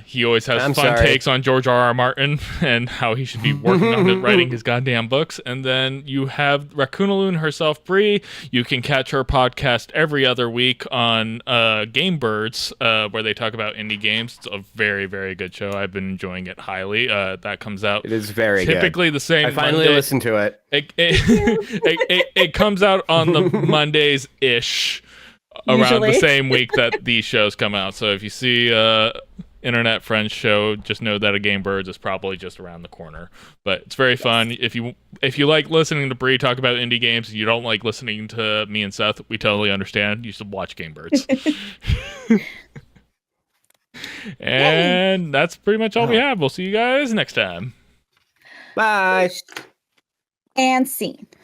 He always has fun takes on George R.R. Martin and how he should be working on writing his goddamn books. And then you have Raccoonaloon herself, Brie. You can catch her podcast every other week on Game Birds, where they talk about indie games. It's a very, very good show. I've been enjoying it highly. That comes out It is very typically good. the same I finally Monday. listened to it. It comes out on the Mondays-ish around Usually. the same week that these shows come out. So if you see Internet Friends show, just know that a Game Birds is probably just around the corner. But it's very fun. If you like listening to Brie talk about indie games, and you don't like listening to me and Seth, we totally understand. You should watch Game Birds. And that's pretty much all we have. We'll see you guys next time. Bye. And scene.